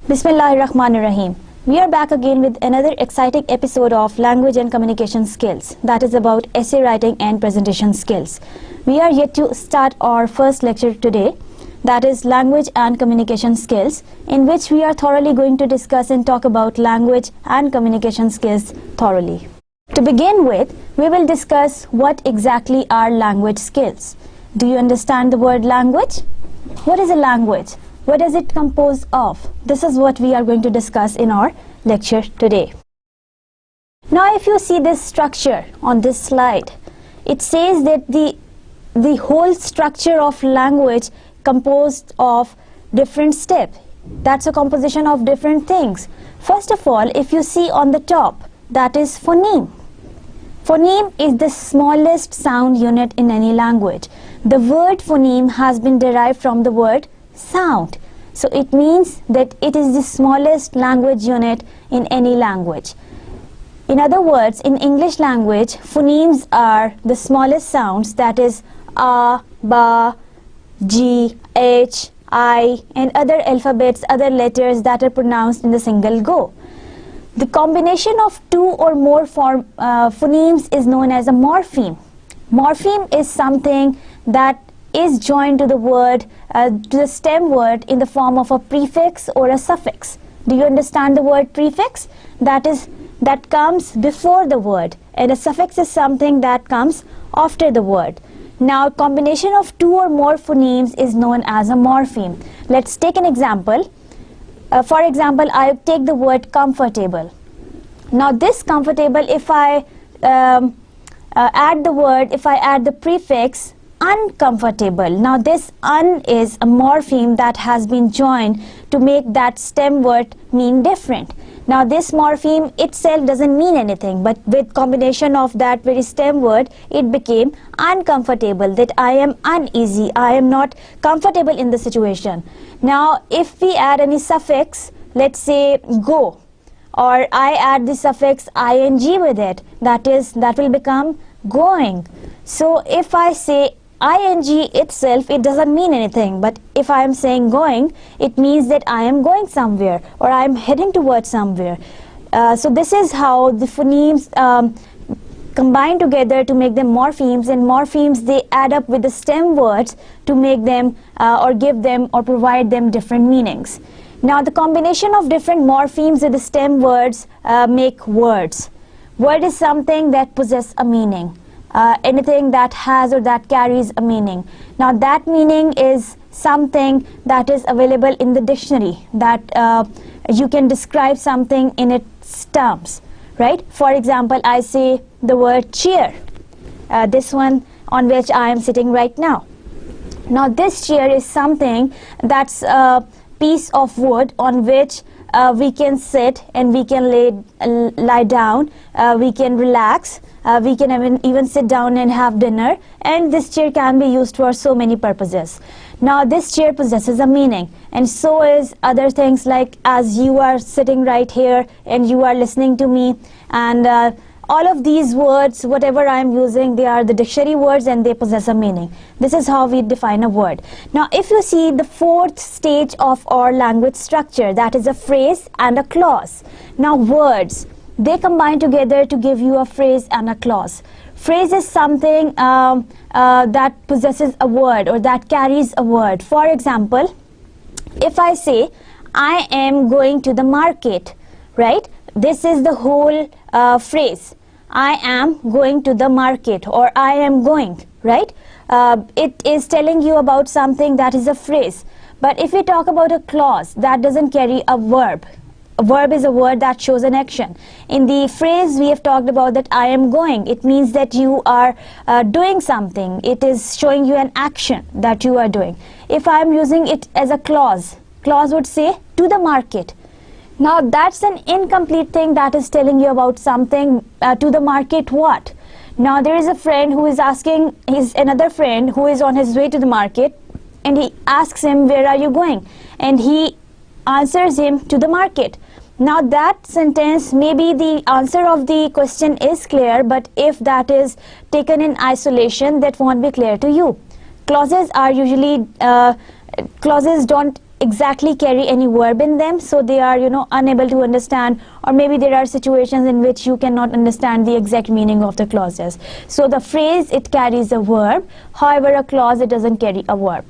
Bismillahirrahmanirrahim. We are back again with another exciting episode of Language and Communication Skills, that is about essay writing and presentation skills. We are yet to start our first lecture today, that is Language and Communication Skills, in which we are thoroughly going to discuss and talk about language and communication skills thoroughly. To begin with, we will discuss what exactly are language skills. Do you understand the word language? What is a language? What does it compose of? This is what we are going to discuss in our lecture today. Now, if you see this structure on this slide, it says that the whole structure of language composed of different steps. That's a composition of different things. First of all, if you see on the top, that is phoneme. Phoneme is the smallest sound unit in any language. The word phoneme has been derived from the word sound. So it means that it is the smallest language unit in any language. In other words, in English language, phonemes are the smallest sounds, that is a, ba, g, h, I, and other alphabets, other letters that are pronounced in the single go. The combination of two or more phonemes is known as a morpheme. Morpheme is something that is joined to the word, to the stem word in the form of a prefix or a suffix. Do you understand the word prefix? That comes before the word, and a suffix is something that comes after the word. Now, combination of two or more phonemes is known as a morpheme. Let's take an example. For example, I take the word comfortable. Now, this comfortable, if I add the prefix uncomfortable. Now, this un is a morpheme that has been joined to make that stem word mean different. Now, this morpheme itself doesn't mean anything, but with combination of that very stem word, it became uncomfortable, that I am uneasy, I am not comfortable in the situation. Now, if we add any suffix, let's say go, or I add the suffix ing with it, that will become going. So, if I say ing itself, it doesn't mean anything, but if I am saying going, it means that I am going somewhere or I am heading towards somewhere. So this is how the phonemes combine together to make them morphemes, and morphemes, they add up with the stem words to make them or give them or provide them different meanings. Now, the combination of different morphemes with the stem words make words. Word is something that possesses a meaning. Anything that has or that carries a meaning. Now, that meaning is something that is available in the dictionary, that you can describe something in its terms, right? For example, I say the word chair, this one on which I am sitting right now. Now, this chair is something that's a piece of wood on which we can sit and we can lie down, we can relax, we can even sit down and have dinner, and this chair can be used for so many purposes. Now, this chair possesses a meaning, and so is other things, like as you are sitting right here and you are listening to me, and all of these words, whatever I am using, they are the dictionary words and they possess a meaning. This is how we define a word. Now, if you see the fourth stage of our language structure, that is a phrase and a clause. Now, words, they combine together to give you a phrase and a clause. Phrase is something that possesses a word or that carries a word. For example, if I say, I am going to the market, right? This is the whole phrase. I am going to the market, or I am going, right? It is telling you about something that is a phrase. But if we talk about a clause, that doesn't carry a verb. A verb is a word that shows an action. In the phrase, we have talked about that I am going. It means that you are doing something. It is showing you an action that you are doing. If I am using it as a clause would say to the market. Now, that's an incomplete thing that is telling you about something. To the market what? Now, there is a friend who is asking another friend who is on his way to the market, and he asks him, where are you going? And he answers him, to the market. Now, that sentence, maybe the answer of the question is clear, but if that is taken in isolation, that won't be clear to you. Clauses are usually, clauses don't exactly carry any verb in them, so they are, you know, unable to understand, or maybe there are situations in which you cannot understand the exact meaning of the clauses. So the phrase, it carries a verb, however a clause, it doesn't carry a verb.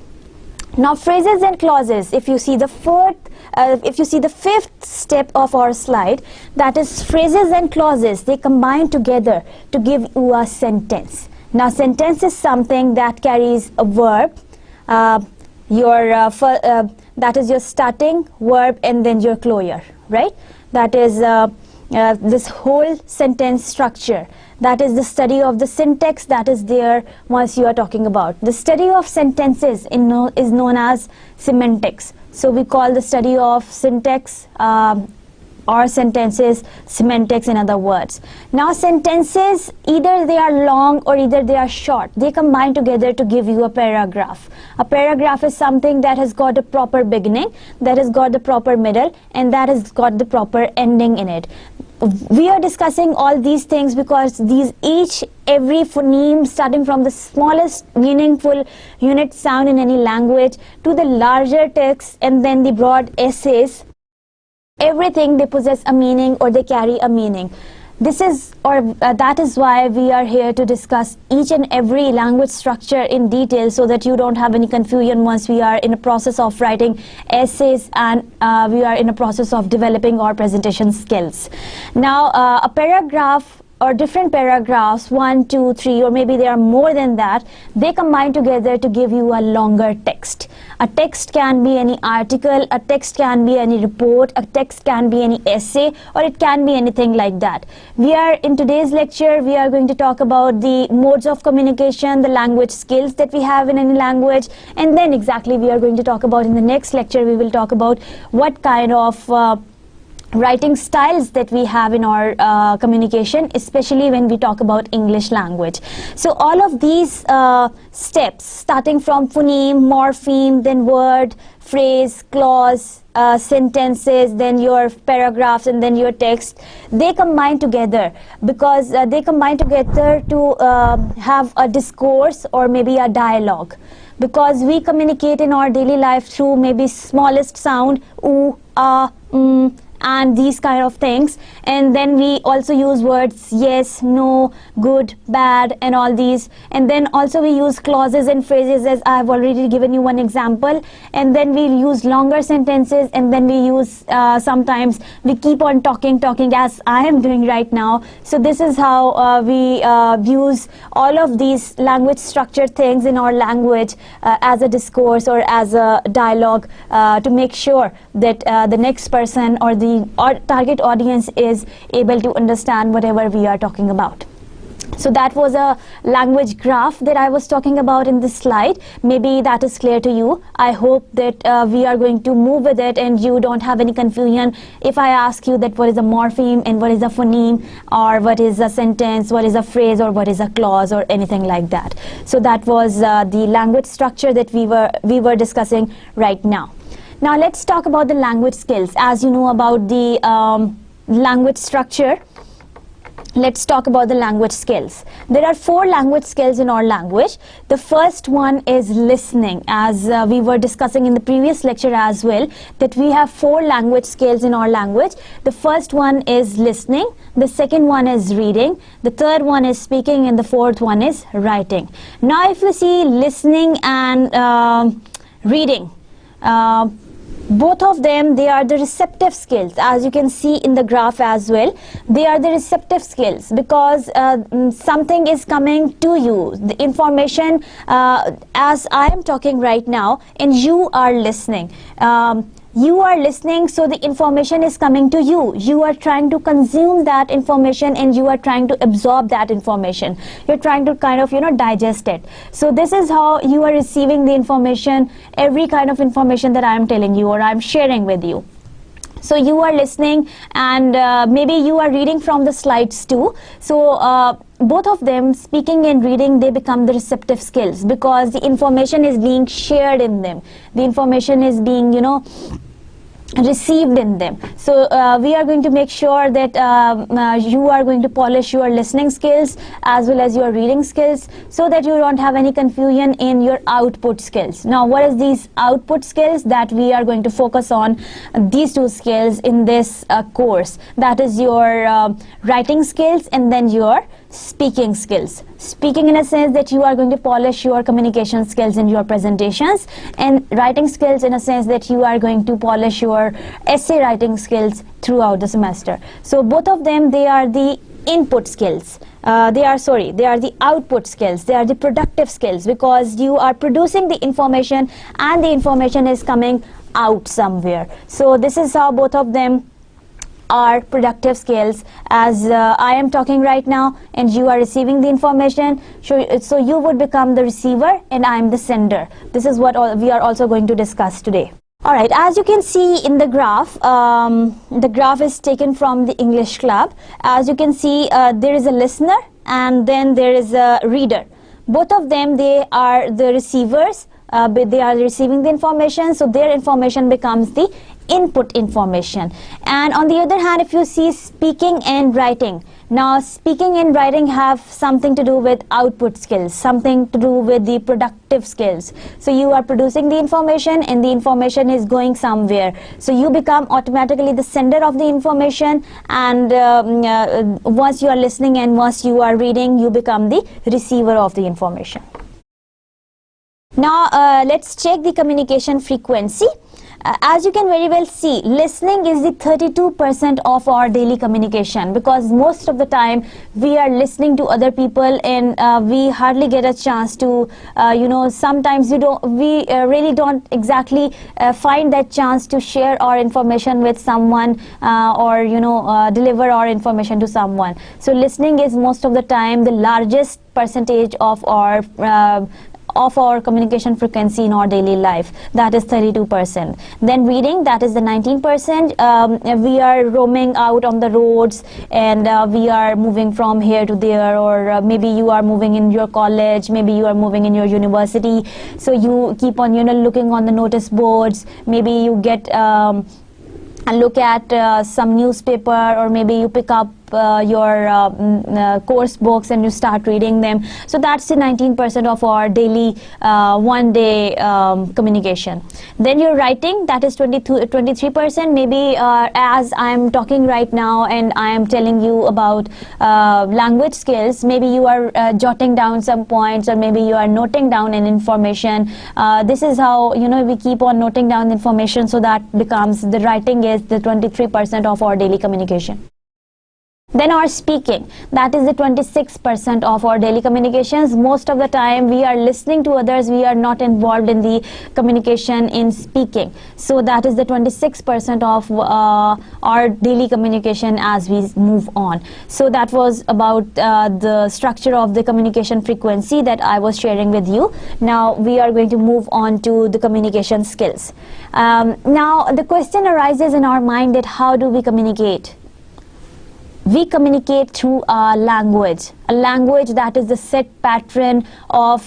Now phrases and clauses, if you see the fifth step of our slide, that is phrases and clauses, they combine together to give you a sentence. Now sentence is something that carries a verb, that is your starting verb and then your closure, right? That is this whole sentence structure. That is the study of the syntax that is there once you are talking about. The study of sentences is known as semantics. So we call the study of syntax or sentences semantics, in other words. Now sentences, either they are long or either they are short. They combine together to give you a paragraph. A paragraph is something that has got a proper beginning, that has got the proper middle, and that has got the proper ending in it. We are discussing all these things because every phoneme, starting from the smallest meaningful unit sound in any language to the larger text and then the broad essays, everything, they possess a meaning or they carry a meaning. That is why we are here to discuss each and every language structure in detail, so that you don't have any confusion once we are in a process of writing essays and we are in a process of developing our presentation skills. Now a paragraph or different paragraphs, 1, 2, 3, or maybe there are more than that, they combine together to give you a longer text. A text can be any article, a text can be any report, a text can be any essay, or it can be anything like that. In today's lecture, we are going to talk about the modes of communication, the language skills that we have in any language, and then exactly we are going to talk about in the next lecture, we will talk about what kind of writing styles that we have in our communication, especially when we talk about English language. So all of these steps, starting from phoneme, morpheme, then word, phrase, clause, sentences, then your paragraphs, and then your text, they combine together because they combine together to have a discourse or maybe a dialogue. Because we communicate in our daily life through maybe smallest sound, oo, ah, and these kind of things, and then we also use words yes, no, good, bad, and all these, and then also we use clauses and phrases, as I have already given you one example, and then we use longer sentences, and then we use sometimes we keep on talking as I am doing right now. So this is how we use all of these language structure things in our language as a discourse or as a dialogue to make sure that the next person or the target audience is able to understand whatever we are talking about. So that was a language graph that I was talking about in this slide. Maybe that is clear to you. I hope that we are going to move with it and you don't have any confusion if I ask you that what is a morpheme and what is a phoneme, or what is a sentence, what is a phrase, or what is a clause, or anything like that. So that was the language structure that we were discussing right now. Now let's talk about the language skills. As you know about the language structure, let's talk about the language skills. There are 4 language skills in our language. The first one is listening, as we were discussing in the previous lecture as well, that we have 4 language skills in our language. The first one is listening, the second one is reading, the third one is speaking, and the fourth one is writing. Now if you see listening and reading, both of them, they are the receptive skills. As you can see in the graph as well, they are the receptive skills because something is coming to you, the information, as I am talking right now, and you are listening. You are listening, so the information is coming to you. You are trying to consume that information and you are trying to absorb that information. You're trying to kind of, digest it. So this is how you are receiving the information, every kind of information that I am telling you or I am sharing with you. So you are listening, and maybe you are reading from the slides too. So both of them, speaking and reading, they become the receptive skills because the information is being shared in them. The information is being, received in them. So we are going to make sure that you are going to polish your listening skills as well as your reading skills, so that you don't have any confusion in your output skills. Now, what is these output skills? That we are going to focus on these two skills in this course. That is your writing skills and then your speaking skills. Speaking in a sense that you are going to polish your communication skills in your presentations, and writing skills in a sense that you are going to polish your essay writing skills throughout the semester. So both of them, they are the input skills. They are the output skills. They are the productive skills, because you are producing the information and the information is coming out somewhere. So this is how both of them are productive skills. As I am talking right now and you are receiving the information, so you would become the receiver and I am the sender. This is what we are also going to discuss today. Alright, as you can see in the graph is taken from the English Club. As you can see, there is a listener and then there is a reader. Both of them, they are the receivers, but they are receiving the information, so their information becomes the input information. And on the other hand, if you see speaking and writing, now speaking and writing have something to do with output skills, something to do with the productive skills. So you are producing the information and the information is going somewhere, so you become automatically the sender of the information, and once you are listening and once you are reading, you become the receiver of the information. Now let's check the communication frequency. As you can very well see, listening is the 32% of our daily communication, because most of the time we are listening to other people and we hardly get a chance to, sometimes we really don't exactly find that chance to share our information with someone or deliver our information to someone. So listening is most of the time the largest percentage of our communication frequency in our daily life. That is 32%. Then reading, that is the 19%. We are roaming out on the roads and we are moving from here to there, or maybe you are moving in your college, maybe you are moving in your university, so you keep on looking on the notice boards, maybe you get a look at some newspaper, or maybe you pick up your course books and you start reading them. So that's the 19% of our daily one day communication. Then your writing, that is 23%. Maybe as I'm talking right now and I am telling you about language skills, maybe you are jotting down some points, or maybe you are noting down an information. This is how we keep on noting down information, so that becomes the writing is the 23% of our daily communication. Then our speaking, that is the 26% of our daily communications. Most of the time we are listening to others, we are not involved in the communication in speaking. So that is the 26% of our daily communication as we move on. So that was about the structure of the communication frequency that I was sharing with you. Now we are going to move on to the communication skills. Now the question arises in our mind that how do we communicate? We communicate through a language that is the set pattern of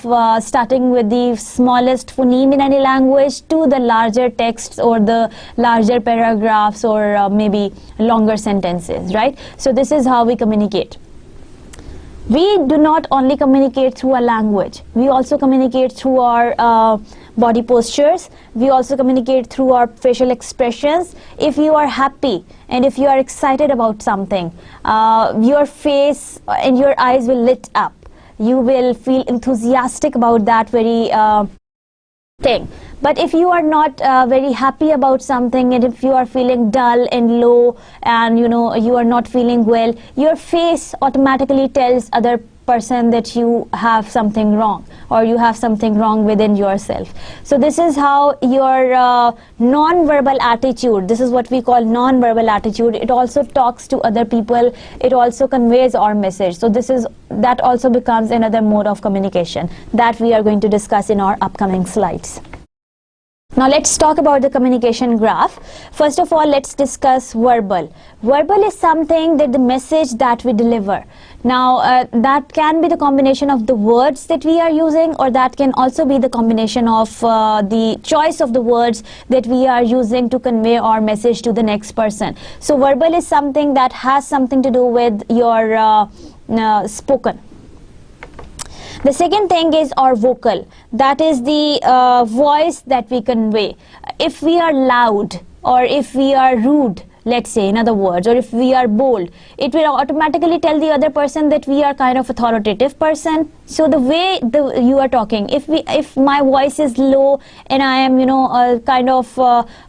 starting with the smallest phoneme in any language to the larger texts or the larger paragraphs or maybe longer sentences, right? So this is how we communicate. We do not only communicate through a language, we also communicate through our body postures, we also communicate through our facial expressions. If you are happy and if you are excited about something, your face and your eyes will lit up. You will feel enthusiastic about that very thing. But if you are not very happy about something, and if you are feeling dull and low and you are not feeling well, your face automatically tells other person that you have something wrong, or you have something wrong within yourself. So this is how your non-verbal attitude, this is what we call non-verbal attitude, it also talks to other people, it also conveys our message. So that also becomes another mode of communication that we are going to discuss in our upcoming slides. Now let's talk about the communication graph. First of all, let's discuss verbal. Verbal is something that the message that we deliver. Now that can be the combination of the words that we are using, or that can also be the combination of the choice of the words that we are using to convey our message to the next person. So verbal is something that has something to do with your spoken. The second thing is our vocal. That is the voice that we convey. If we are loud, or if we are rude, let's say, in other words, or if we are bold, it will automatically tell the other person that we are kind of authoritative person. So the way you are talking, if my voice is low and I am, kind of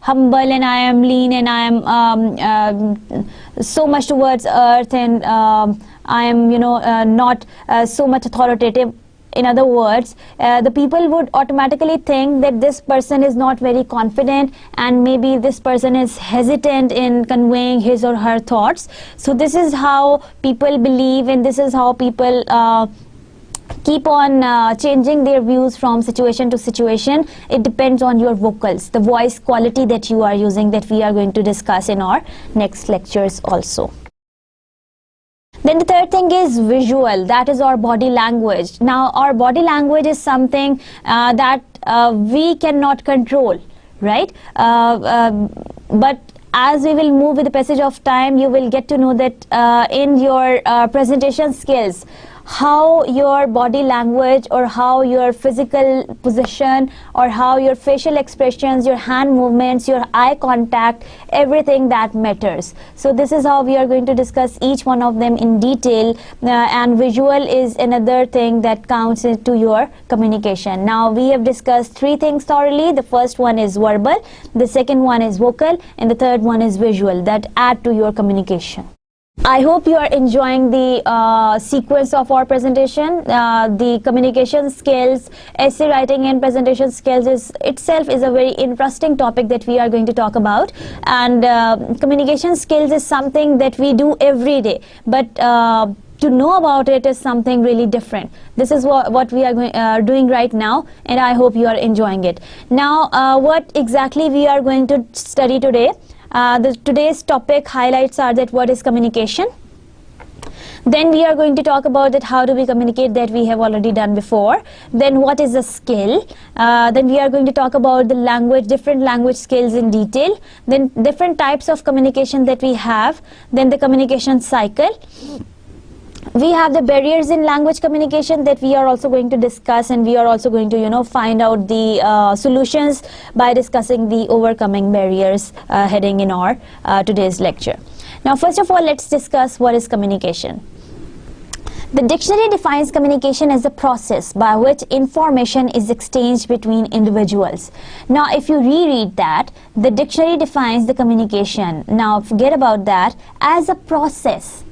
humble, and I am lean, and I am so much towards earth, and I am, not so much authoritative. In other words, the people would automatically think that this person is not very confident, and maybe this person is hesitant in conveying his or her thoughts. So this is how people believe, and this is how people keep on changing their views from situation to situation. It depends on your vocals, the voice quality that you are using, that we are going to discuss in our next lectures also. Then the third thing is visual. That is our body language. Now our body language is something that we cannot control, right? But as we will move with the passage of time, you will get to know that in your presentation skills, how your body language, or how your physical position, or how your facial expressions, your hand movements, your eye contact, everything that matters. So this is how we are going to discuss each one of them in detail, and visual is another thing that counts into your communication. Now we have discussed three things thoroughly. The first one is verbal, the second one is vocal, and the third one is visual, that add to your communication. I hope you are enjoying the sequence of our presentation. The communication skills, essay writing and presentation skills itself is a very interesting topic that we are going to talk about. And communication skills is something that we do every day, but to know about it is something really different. This is what we are doing right now, and I hope you are enjoying it. Now what exactly we are going to study today? Today's topic highlights are that what is communication. Then we are going to talk about that how do we communicate, that we have already done before. Then what is a skill. Then we are going to talk about the language, different language skills in detail. Then different types of communication that we have. Then the communication cycle. We have the barriers in language communication that we are also going to discuss, and we are also going to find out the solutions by discussing the overcoming barriers heading in our today's lecture. Now first of all, let's discuss what is communication. The dictionary defines communication as a process by which information is exchanged between individuals. Now if you reread that, the dictionary defines the communication, now forget about that, as a process.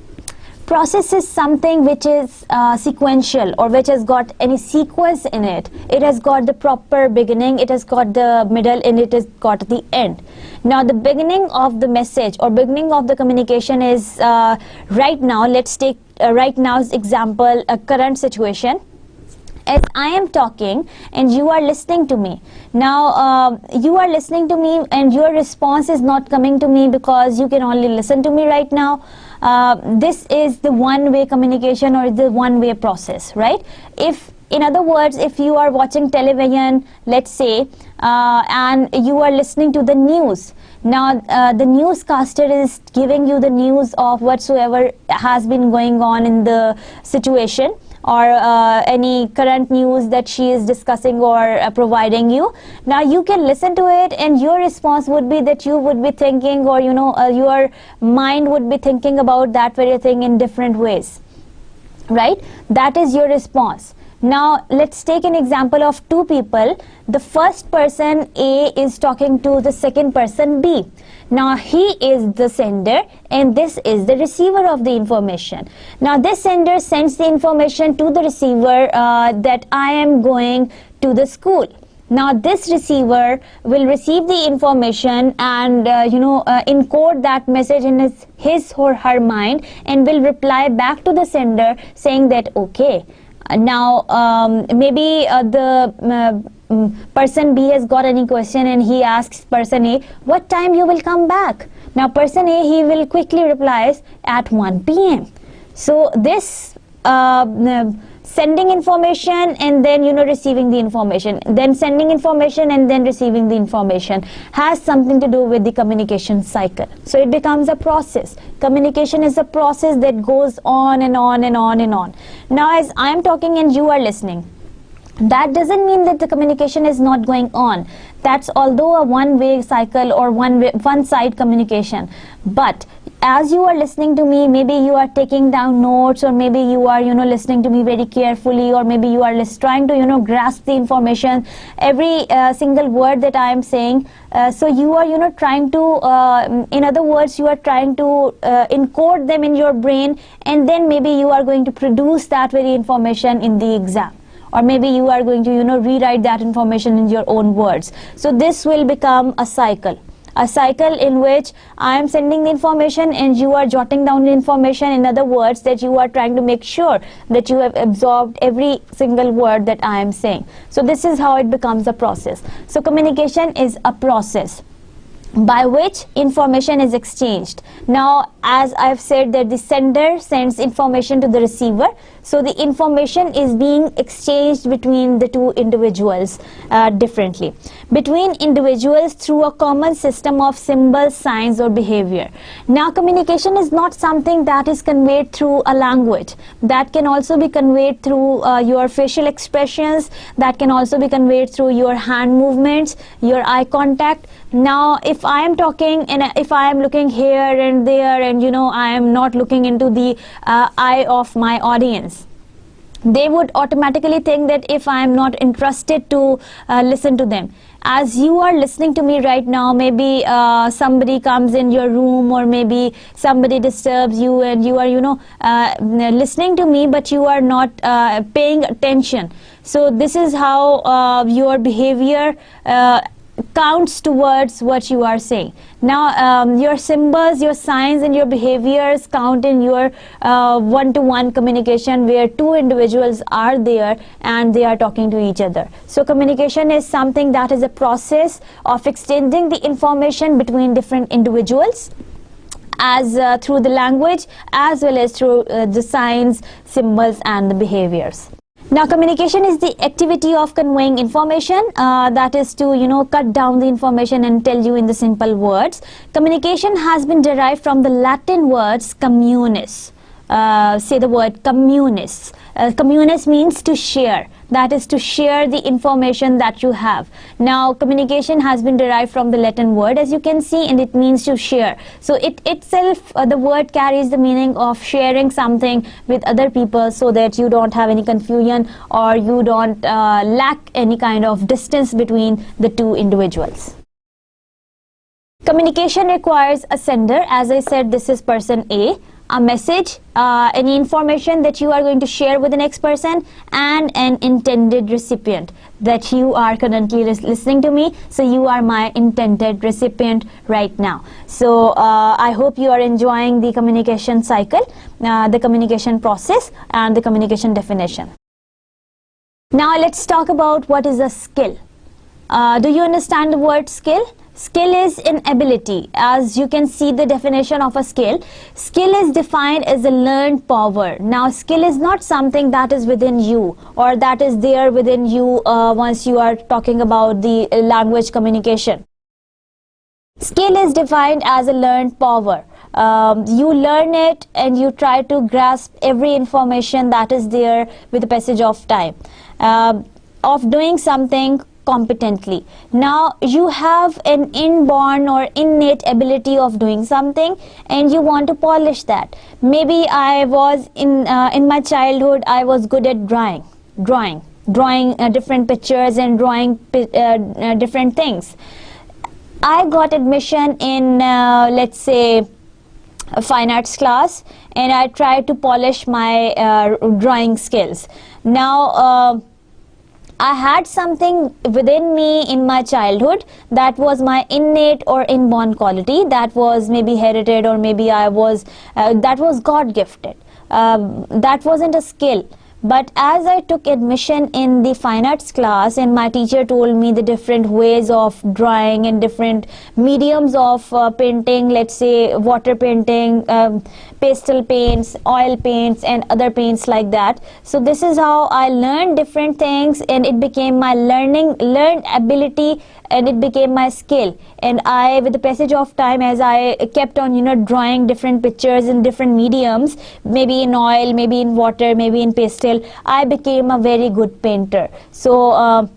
Process is something which is sequential, or which has got any sequence in it. It has got the proper beginning, it has got the middle, and it has got the end. Now the beginning of the message, or beginning of the communication is right now. Let's take right now's example, a current situation. As I am talking and you are listening to me. Now you are listening to me, and your response is not coming to me because you can only listen to me right now. This is the one-way communication, or the one-way process, right? In other words, if you are watching television, let's say, and you are listening to the news. Now the newscaster is giving you the news of whatsoever has been going on in the situation, or any current news that she is discussing or providing you. Now you can listen to it, and your response would be that you would be thinking, or your mind would be thinking about that very thing in different ways, right? That is your response. Now let's take an example of two people. The first person A is talking to the second person B. Now he is the sender, and this is the receiver of the information. Now this sender sends the information to the receiver that I am going to the school. Now this receiver will receive the information and encode that message in his or her mind, and will reply back to the sender saying that okay, Now maybe the person B has got any question and he asks person A, what time you will come back? Now person A, he will quickly replies at 1 p.m. So this sending information and then receiving the information, then sending information and then receiving the information has something to do with the communication cycle. So it becomes a process. Communication is a process that goes on and on and on and on. Now as I am talking and you are listening, that doesn't mean that the communication is not going on. That's although a one-way cycle or one-side communication. But as you are listening to me, maybe you are taking down notes, or maybe you are listening to me very carefully, or maybe you are trying to grasp the information, every single word that I am saying. So you are trying to, in other words, you are trying to encode them in your brain, and then maybe you are going to produce that very information in the exam. Or maybe you are going to rewrite that information in your own words. So this will become a cycle in which I am sending the information and you are jotting down the information. In other words, that you are trying to make sure that you have absorbed every single word that I am saying. So this is how it becomes a process. So communication is a process by which information is exchanged. Now, as I've said, that the sender sends information to the receiver, so the information is being exchanged between the two individuals differently. Between individuals through a common system of symbols, signs or behavior. Now, communication is not something that is conveyed through a language. That can also be conveyed through your facial expressions, that can also be conveyed through your hand movements, your eye contact. Now, if I am talking and if I am looking here and there and I am not looking into the eye of my audience, they would automatically think that if I am not interested to listen to them. As you are listening to me right now, maybe somebody comes in your room, or maybe somebody disturbs you and you are listening to me, but you are not paying attention. So this is how your behavior counts towards what you are saying. Now your symbols, your signs and your behaviors count in your one-to-one communication, where two individuals are there and they are talking to each other. So communication is something that is a process of exchanging the information between different individuals, as through the language as well as through the signs, symbols and the behaviors. Now, communication is the activity of conveying information, that is to cut down the information and tell you in the simple words. Communication has been derived from the Latin words communis. Say the word communis. Communis means to share. That is to share the information that you have. Now, communication has been derived from the Latin word, as you can see, and it means to share. So it itself, the word carries the meaning of sharing something with other people, so that you don't have any confusion or you don't lack any kind of distance between the two individuals. Communication requires a sender. As I said, this is person A. A message, any information that you are going to share with the next person, and an intended recipient, that you are currently listening to me, so you are my intended recipient right now. So I hope you are enjoying the communication cycle, the communication process and the communication definition. Now let's talk about what is a skill. Do you understand the word skill? Skill is an ability. As you can see the definition of a skill, skill is defined as a learned power. Now, skill is not something that is within you or that is there within you once you are talking about the language communication. Skill is defined as a learned power. You learn it and you try to grasp every information that is there with the passage of time, of doing something competently. Now you have an inborn or innate ability of doing something and you want to polish that. Maybe I was in my childhood I was good at drawing different pictures and drawing different things. I got admission in let's say a fine arts class and I tried to polish my drawing skills. Now I had something within me in my childhood that was my innate or inborn quality, that was maybe inherited or maybe I was that was God gifted. That wasn't a skill, But as I took admission in the fine arts class and my teacher told me the different ways of drawing and different mediums of painting, let's say water painting, pastel paints, oil paints and other paints like that. So this is how I learned different things, and it became my learned ability, and it became my skill. And I, with the passage of time, as I kept on drawing different pictures in different mediums, maybe in oil, maybe in water, maybe in pastel, I became a very good painter. So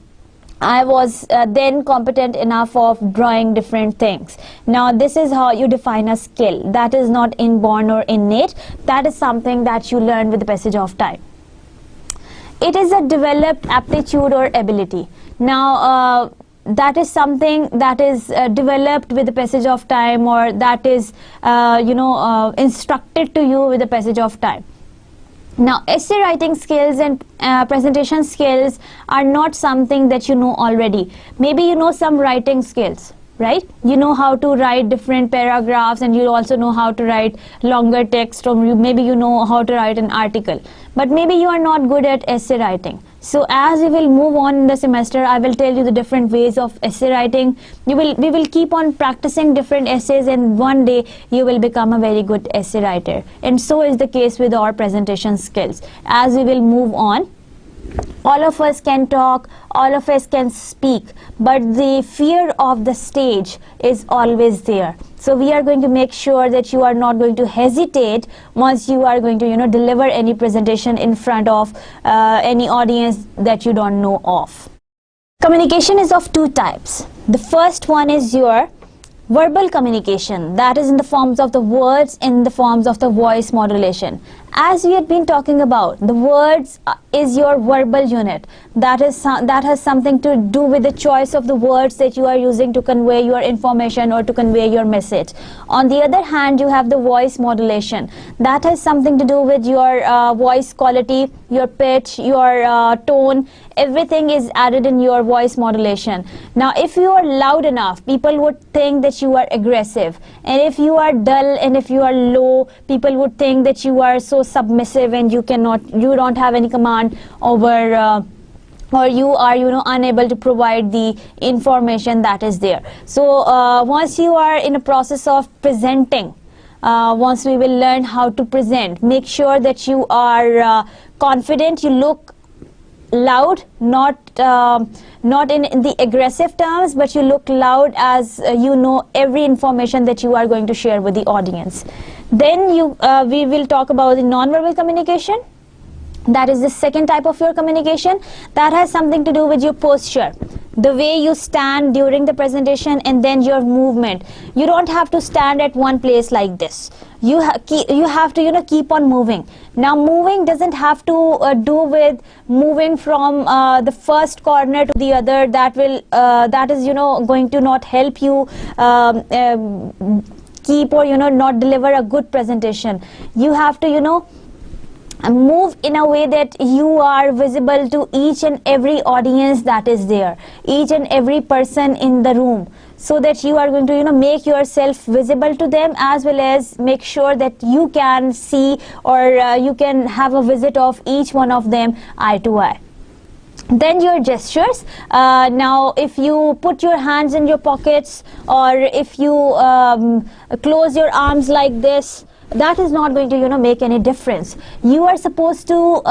I was then competent enough of drawing different things. Now this is how you define a skill. That is not inborn or innate. That is something that you learn with the passage of time. It is a developed aptitude or ability. Now that is something that is developed with the passage of time, or that is instructed to you with the passage of time. Now essay writing skills and presentation skills are not something that you know already. Maybe you know some writing skills, right? You know how to write different paragraphs, and you also know how to write longer text, or maybe you know how to write an article, but maybe you are not good at essay writing. So as we will move on in the semester, I will tell you the different ways of essay writing. We will keep on practicing different essays, and one day you will become a very good essay writer. And so is the case with our presentation skills. As we will move on, all of us can talk, all of us can speak, but the fear of the stage is always there. So we are going to make sure that you are not going to hesitate once you are going to deliver any presentation in front of any audience that you don't know of. Communication is of two types. The first one is your verbal communication, that is in the forms of the words, in the forms of the voice modulation. As we had been talking about, the words is your verbal unit. That has something to do with the choice of the words that you are using to convey your information or to convey your message. On the other hand, you have the voice modulation. That has something to do with your voice quality, your pitch, your tone. Everything is added in your voice modulation. Now if you are loud enough, people would think that you are aggressive, and if you are dull and if you are low, people would think that you are so submissive and you don't have any command over or you are unable to provide the information that is there. So once you are in a process of presenting, once we will learn how to present, make sure that you are confident, you look loud, not in the aggressive terms, but you look loud as you know every information that you are going to share with the audience. Then we will talk about the non-verbal communication. That is the second type of your communication. That has something to do with your posture, the way you stand during the presentation, and then your movement. You don't have to stand at one place like this. You have to keep on moving. Now moving doesn't have to do with moving from the first corner to the other. That is going to not help you keep or not deliver a good presentation. You have to move in a way that you are visible to each and every audience that is there, each and every person in the room, so that you are going to make yourself visible to them, as well as make sure that you can see or you can have a visit of each one of them eye to eye. Then your gestures. Now if you put your hands in your pockets, or if you close your arms like this, that is not going to make any difference. You are supposed to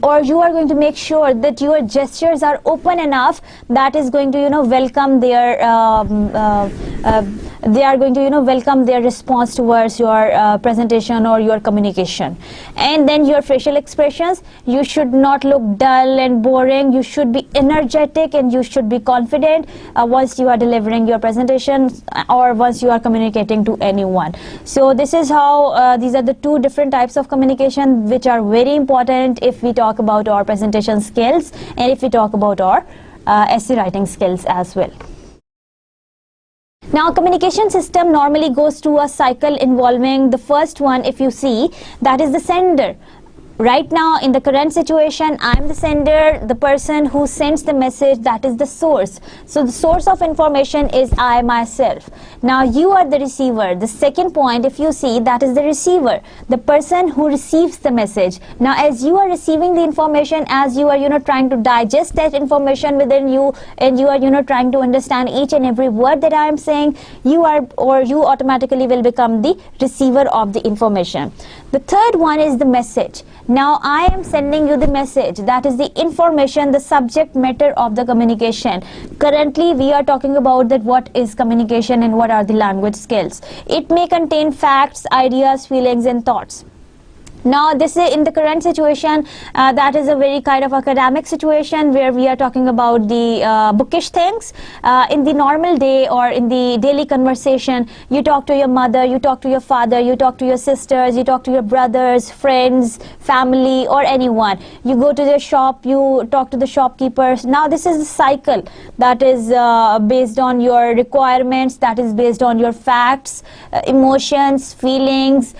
or you are going to make sure that your gestures are open enough that is going to welcome their they are going to welcome their response towards your presentation or your communication. And then your facial expressions, you should not look dull and boring. You should be energetic and you should be confident once you are delivering your presentation or once you are communicating to anyone. So this is how these are the two different types of communication which are very important if we talk about our presentation skills and if we talk about our essay writing skills as well. Now communication system normally goes through a cycle involving the first one, if you see, that is the sender. Right now, in the current situation, I'm the sender, the person who sends the message, that is the source. So the source of information is I myself. Now you are the receiver. The second point, if you see, that is the receiver, the person who receives the message. Now as you are receiving the information, as you are trying to digest that information within you, and you are trying to understand each and every word that I am saying, you automatically will become the receiver of the information. The third one is the message. Now I am sending you the message, that is the information, the subject matter of the communication. Currently we are talking about that what is communication and what are the language skills. It may contain facts, ideas, feelings and thoughts. Now this is in the current situation, that is a very kind of academic situation where we are talking about the bookish things. In the normal day or in the daily conversation, you talk to your mother, you talk to your father, you talk to your sisters, you talk to your brothers, friends, family or anyone. You go to the shop, you talk to the shopkeepers. Now this is the cycle that is based on your requirements, that is based on your facts, emotions, feelings.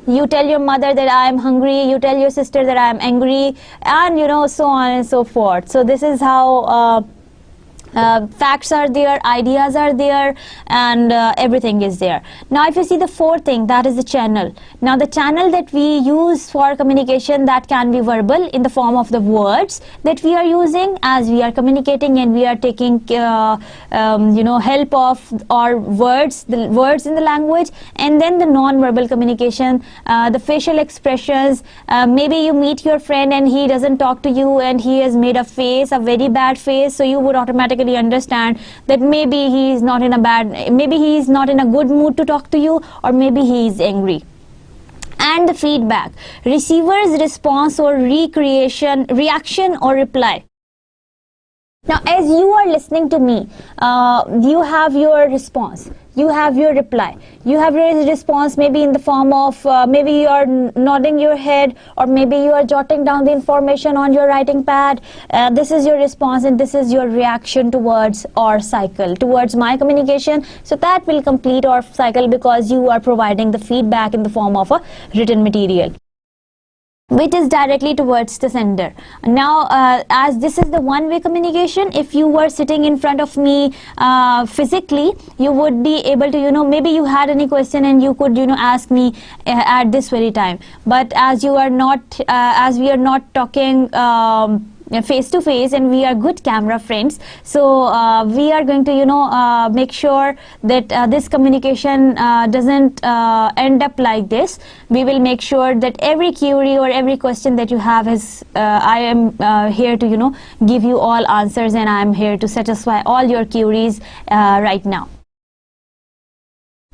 You tell your mother that I am hungry, you tell your sister that I am angry, and so on and so forth. So this is how facts are there, ideas are there, and everything is there. Now if you see the fourth thing, that is the channel. Now the channel that we use for communication, that can be verbal in the form of the words that we are using as we are communicating, and we are taking help of our words, the words in the language, and then the non-verbal communication, the facial expressions. Maybe you meet your friend and he doesn't talk to you and he has made a face, a very bad face, so you would automatically understand that maybe he is not in a good mood to talk to you, or maybe he is angry. And the feedback, receiver's response or reaction or reply. Now as you are listening to me, you have your response, you have your reply, you have your response maybe in the form of maybe you are nodding your head, or maybe you are jotting down the information on your writing pad. This is your response and this is your reaction towards our cycle, towards my communication. So that will complete our cycle, because you are providing the feedback in the form of a written material, which is directly towards the sender. Now as this is the one-way communication, if you were sitting in front of me physically, you would be able to maybe you had any question and you could ask me at this very time. But as you are not as we are not talking face to face, and we are good camera friends, so we are going to make sure that this communication doesn't end up like this. We will make sure that every query or every question that you have is I am here to give you all answers, and I am here to satisfy all your queries right now.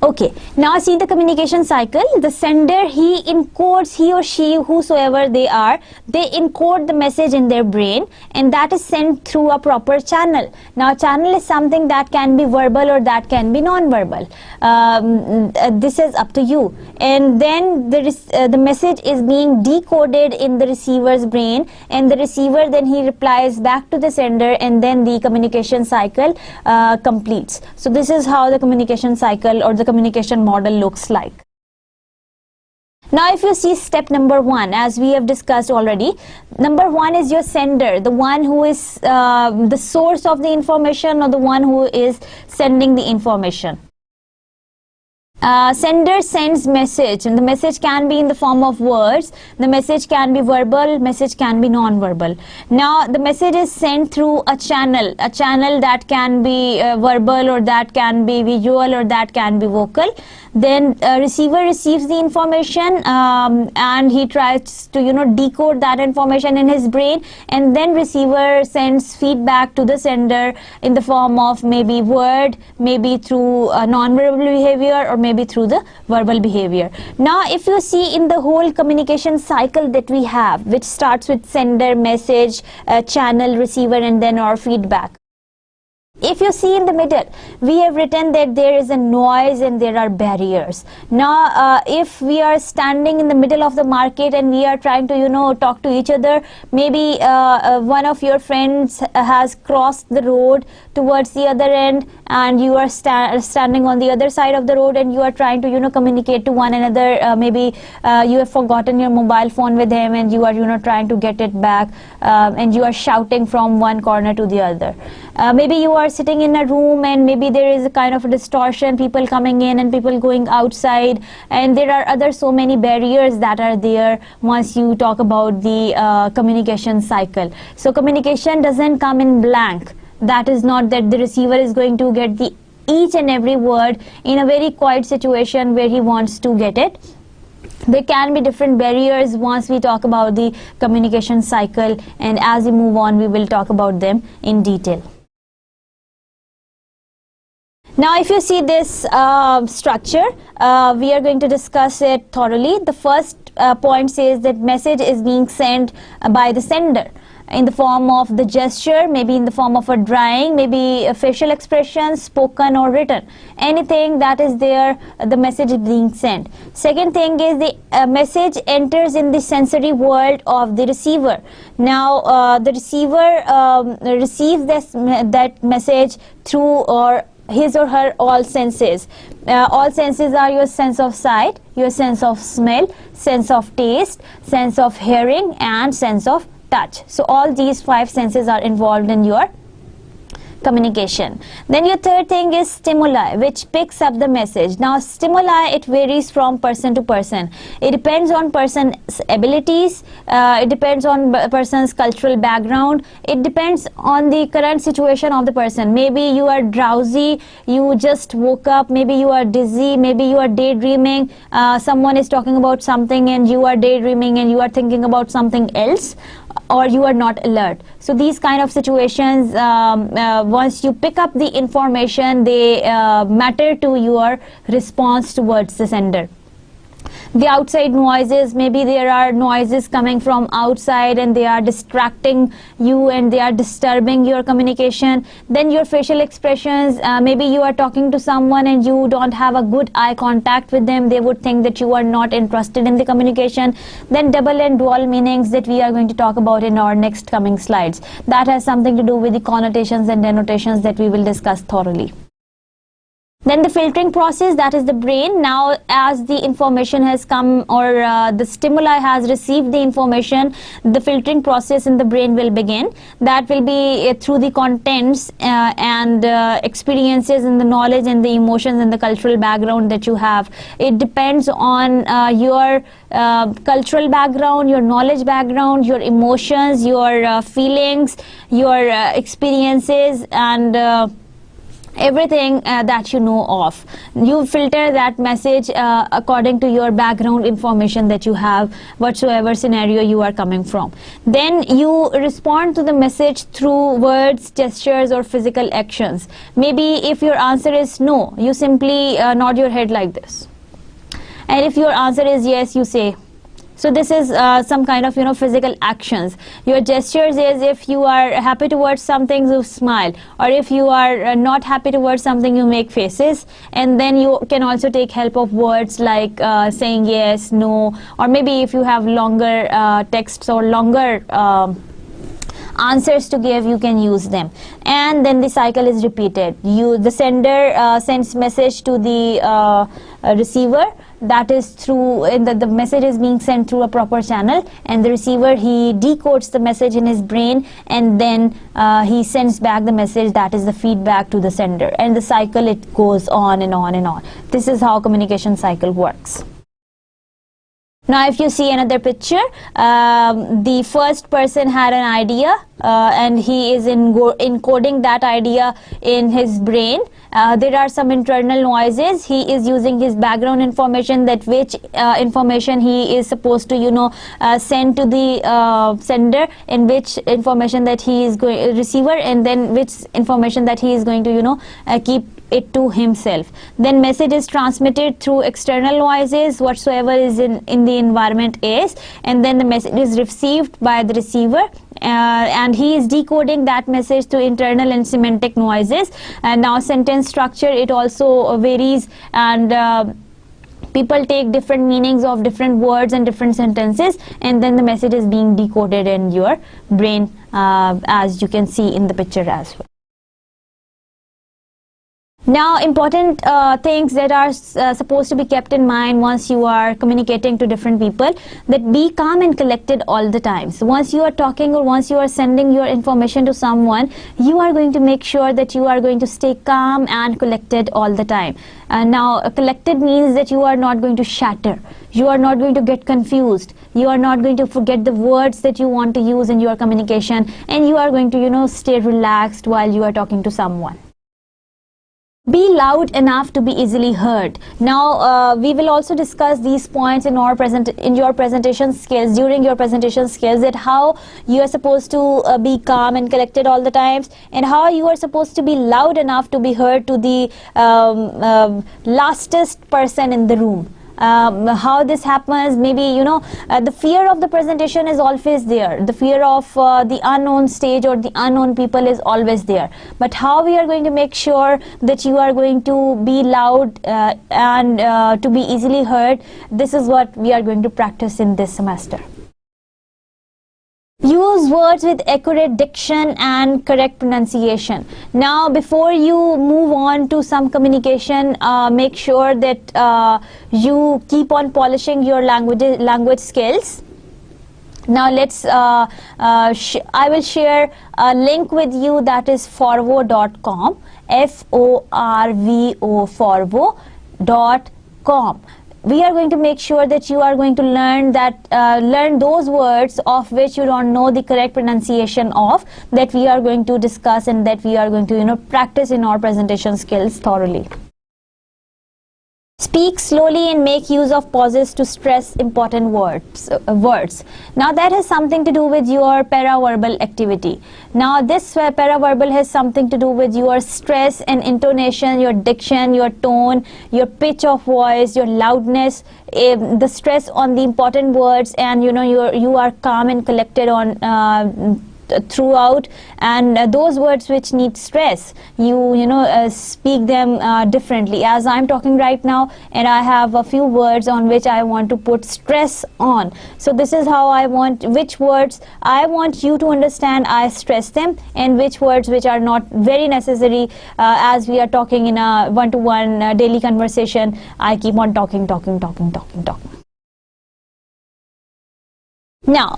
Okay, now see the communication cycle. The sender, he encodes, he or she, whosoever they are, they encode the message in their brain, and that is sent through a proper channel. Now channel is something that can be verbal or that can be non-verbal. This is up to you. And then the message is being decoded in the receiver's brain, and the receiver then he replies back to the sender, and then the communication cycle completes. So this is how the communication cycle or the communication model looks like. Now if you see step number 1, as we have discussed already, number 1 is your sender, the one who is the source of the information, or the one who is sending the information. Sender sends message, and the message can be in the form of words, the message can be verbal, message can be non-verbal. Now the message is sent through a channel that can be verbal, or that can be visual, or that can be vocal. Then receiver receives the information and he tries to decode that information in his brain, and then receiver sends feedback to the sender in the form of maybe word, maybe through non-verbal behavior, or maybe through the verbal behavior. Now if you see in the whole communication cycle that we have, which starts with sender, message, channel, receiver, and then our feedback, If you see in the middle, we have written that there is a noise and there are barriers. Now, if we are standing in the middle of the market and we are trying to, talk to each other, maybe one of your friends has crossed the road towards the other end, and you are standing on the other side of the road, and you are trying to, communicate to one another. Maybe you have forgotten your mobile phone with him, and you are, trying to get it back, and you are shouting from one corner to the other. Maybe you are sitting in a room, and maybe there is a kind of a distortion, people coming in and people going outside, and there are other so many barriers that are there once you talk about the communication cycle. So communication doesn't come in blank. That is not that the receiver is going to get the each and every word in a very quiet situation where he wants to get it. There can be different barriers once we talk about the communication cycle, and as we move on, we will talk about them in detail. Now, if you see this structure, we are going to discuss it thoroughly. The first point says that message is being sent by the sender in the form of the gesture, maybe in the form of a drawing, maybe a facial expression, spoken or written. Anything that is there, the message is being sent. Second thing is the message enters in the sensory world of the receiver. Now, the receiver receives that message through or his or her all senses. All senses are your sense of sight, your sense of smell, sense of taste, sense of hearing, and sense of touch. So all these 5 senses are involved in your communication. Then your third thing is stimuli, which picks up the message. Now stimuli, it varies from person to person. It depends on person's abilities, it depends on person's cultural background, it depends on the current situation of the person. Maybe you are drowsy, you just woke up, maybe you are dizzy, maybe you are daydreaming, someone is talking about something and you are daydreaming and you are thinking about something else, or you are not alert. So these kind of situations, once you pick up the information, they matter to your response towards the sender. The outside noises, maybe there are noises coming from outside and they are distracting you and they are disturbing your communication. Then your facial expressions, maybe you are talking to someone and you don't have a good eye contact with them, they would think that you are not interested in the communication. Then double and dual meanings that we are going to talk about in our next coming slides. That has something to do with the connotations and denotations that we will discuss thoroughly. Then the filtering process, that is the brain. Now as the information has come, or the stimuli has received the information, the filtering process in the brain will begin. That will be through the contents and experiences and the knowledge and the emotions and the cultural background that you have. It depends on your cultural background, your knowledge background, your emotions, your feelings, your experiences, and everything that you know of. You filter that message according to your background information that you have, whatsoever scenario you are coming from. Then you respond to the message through words, gestures, or physical actions. Maybe if your answer is no, you simply nod your head like this. And if your answer is yes, you say. So this is some kind of physical actions. Your gestures is if you are happy towards something, you smile, or if you are not happy towards something, you make faces. And then you can also take help of words like saying yes, no, or maybe if you have longer texts or longer answers to give, you can use them. And then the cycle is repeated. The sender sends message to the receiver. That is through the message is being sent through a proper channel, and the receiver, he decodes the message in his brain, and then he sends back the message, that is the feedback to the sender, and the cycle, it goes on and on and on. This is how communication cycle works. Now if you see another picture, the first person had an idea and he is encoding that idea in his brain. There are some internal noises. He is using his background information, that which information he is supposed to send to the sender, and which information that he is going receiver, and then which information that he is going to keep it to himself. Then message is transmitted through external noises, whatsoever is in the environment is, and then the message is received by the receiver, and he is decoding that message through internal and semantic noises. And now sentence structure, it also varies, and people take different meanings of different words and different sentences, and then the message is being decoded in your brain, as you can see in the picture as well. Now, important things that are supposed to be kept in mind once you are communicating to different people, that be calm and collected all the time. So once you are talking or once you are sending your information to someone, you are going to make sure that you are going to stay calm and collected all the time. Now, collected means that you are not going to shatter. You are not going to get confused. You are not going to forget the words that you want to use in your communication, and you are going to, stay relaxed while you are talking to someone. Be loud enough to be easily heard. Now, we will also discuss these points in your presentation skills, during your presentation skills, that how you are supposed to be calm and collected all the times, and how you are supposed to be loud enough to be heard to the lastest person in the room. How this happens, maybe the fear of the presentation is always there. The fear of the unknown stage or the unknown people is always there. But how we are going to make sure that you are going to be loud and to be easily heard, this is what we are going to practice in this semester. Use words with accurate diction and correct pronunciation. Now, before you move on to some communication, make sure that you keep on polishing your language skills. Now, let's. I will share a link with you, that is forvo.com. Forvo, forvo.com. We are going to make sure that you are going to learn those words of which you don't know the correct pronunciation of, that we are going to discuss and that we are going to practice in our presentation skills thoroughly. Speak slowly and make use of pauses to stress important words. Now, that has something to do with your paraverbal activity. Now, this paraverbal has something to do with your stress and intonation, your diction, your tone, your pitch of voice, your loudness, the stress on the important words, and you are calm and collected on throughout, and those words which need stress, you speak them differently. As I'm talking right now, and I have a few words on which I want to put stress on, so this is how I want, which words I want you to understand, I stress them, and which words which are not very necessary, as we are talking in a one-to-one daily conversation, I keep on talking. Now,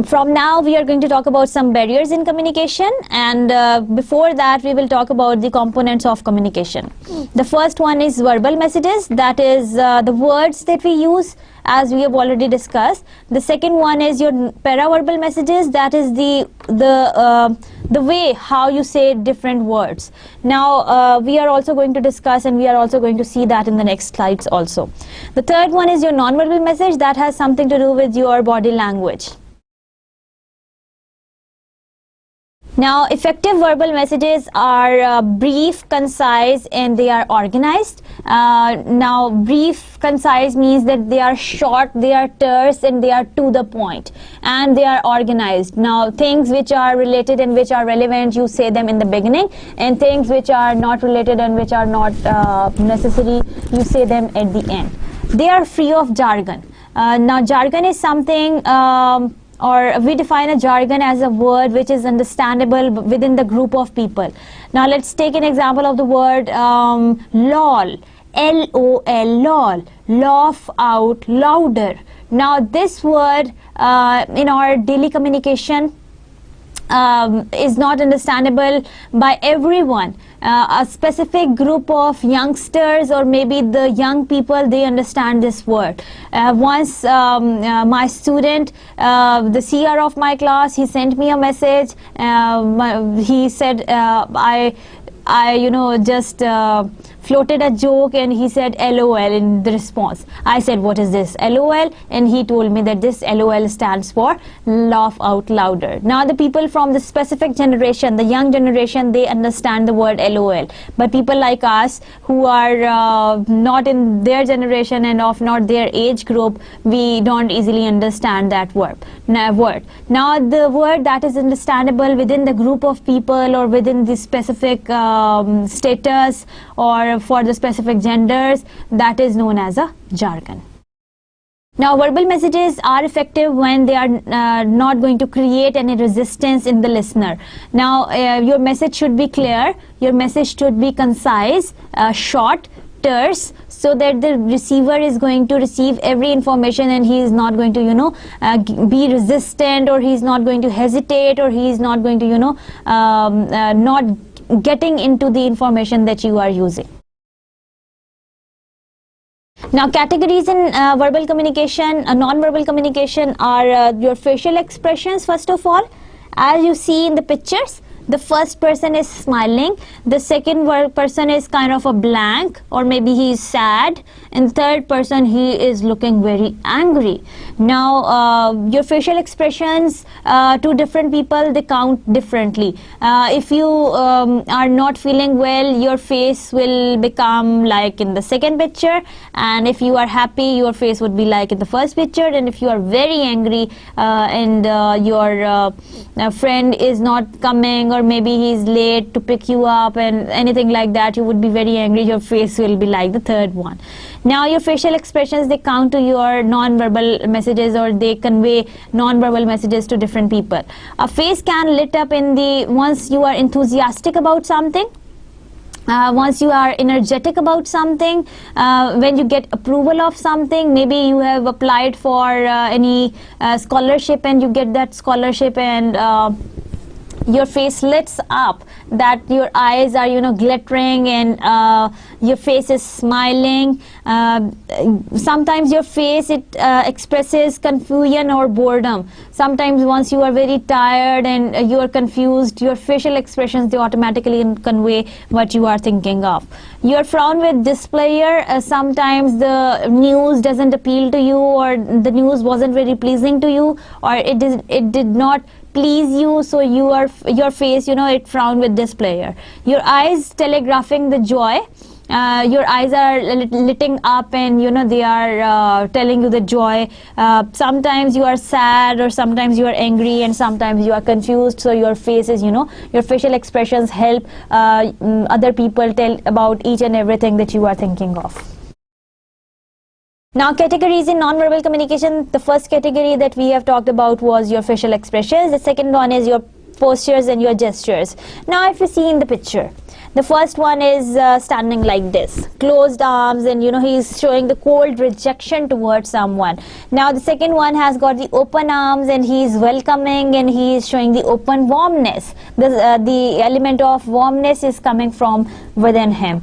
from now we are going to talk about some barriers in communication, and before that we will talk about the components of communication. The first one is verbal messages, that is the words that we use, as we have already discussed. The second one is your paraverbal messages, that is the way how you say different words. Now, we are also going to discuss, and we are also going to see that in the next slides also. The third one is your non-verbal message, that has something to do with your body language. Now, effective verbal messages are brief, concise, and they are organized. Now, brief, concise means that they are short, they are terse, and they are to the point, and they are organized. Now, things which are related and which are relevant, you say them in the beginning, and things which are not related and which are not necessary, you say them at the end. They are free of jargon. Now, jargon is something or we define a jargon as a word which is understandable within the group of people. Now, let's take an example of the word lol, L-O-L, lol, laugh out louder. Now, this word in our daily communication is not understandable by everyone. A specific group of youngsters or maybe the young people, they understand this word. Once my student, the CR of my class, he sent me a message. He said, I just floated a joke and he said LOL in the response. I said, what is this LOL? And he told me that this LOL stands for laugh out louder. Now the people from the specific generation, the young generation, they understand the word LOL, but people like us who are not in their generation and of not their age group, we don't easily understand that word. Now the word that is understandable within the group of people or within the specific status or for the specific genders, that is known as a jargon. Now verbal messages are effective when they are not going to create any resistance in the listener. Now your message should be clear, your message should be concise, short, terse, so that the receiver is going to receive every information and he is not going to be resistant, or he is not going to hesitate, or he is not going to not getting into the information that you are using. Now categories in verbal communication, non-verbal communication are your facial expressions. First of all, as you see in the pictures, the first person is smiling, the second person is kind of a blank, or maybe he is sad, and the third person, he is looking very angry. Now your facial expressions to different people, they count differently. If you are not feeling well, your face will become like in the second picture, and if you are happy, your face would be like in the first picture, and if you are very angry and your friend is not coming, or maybe he is late to pick you up and anything like that, you would be very angry, your face will be like the third one. Now your facial expressions, they count to your non-verbal messages, or they convey non-verbal messages to different people. A face can lit up in the once you are enthusiastic about something, once you are energetic about something, when you get approval of something, maybe you have applied for any scholarship and you get that scholarship, and your face lights up, that your eyes are glittering, and your face is smiling. Sometimes your face, it expresses confusion or boredom. Sometimes once you are very tired and you are confused, your facial expressions, they automatically convey what you are thinking of. Your frown with displayer, sometimes the news doesn't appeal to you, or the news wasn't very pleasing to you, or it did not please you, so your face, it frowned with displayer. Your eyes telegraphing the joy. Your eyes are lighting up, and they are telling you the joy. Sometimes you are sad, or sometimes you are angry, and sometimes you are confused, so your face is, your facial expressions help other people tell about each and everything that you are thinking of. Now categories in non-verbal communication, the first category that we have talked about was your facial expressions. The second one is your postures and your gestures. Now if you see in the picture, the first one is standing like this, closed arms, and he is showing the cold rejection towards someone. Now the second one has got the open arms, and he is welcoming, and he is showing the open warmness. The element of warmness is coming from within him.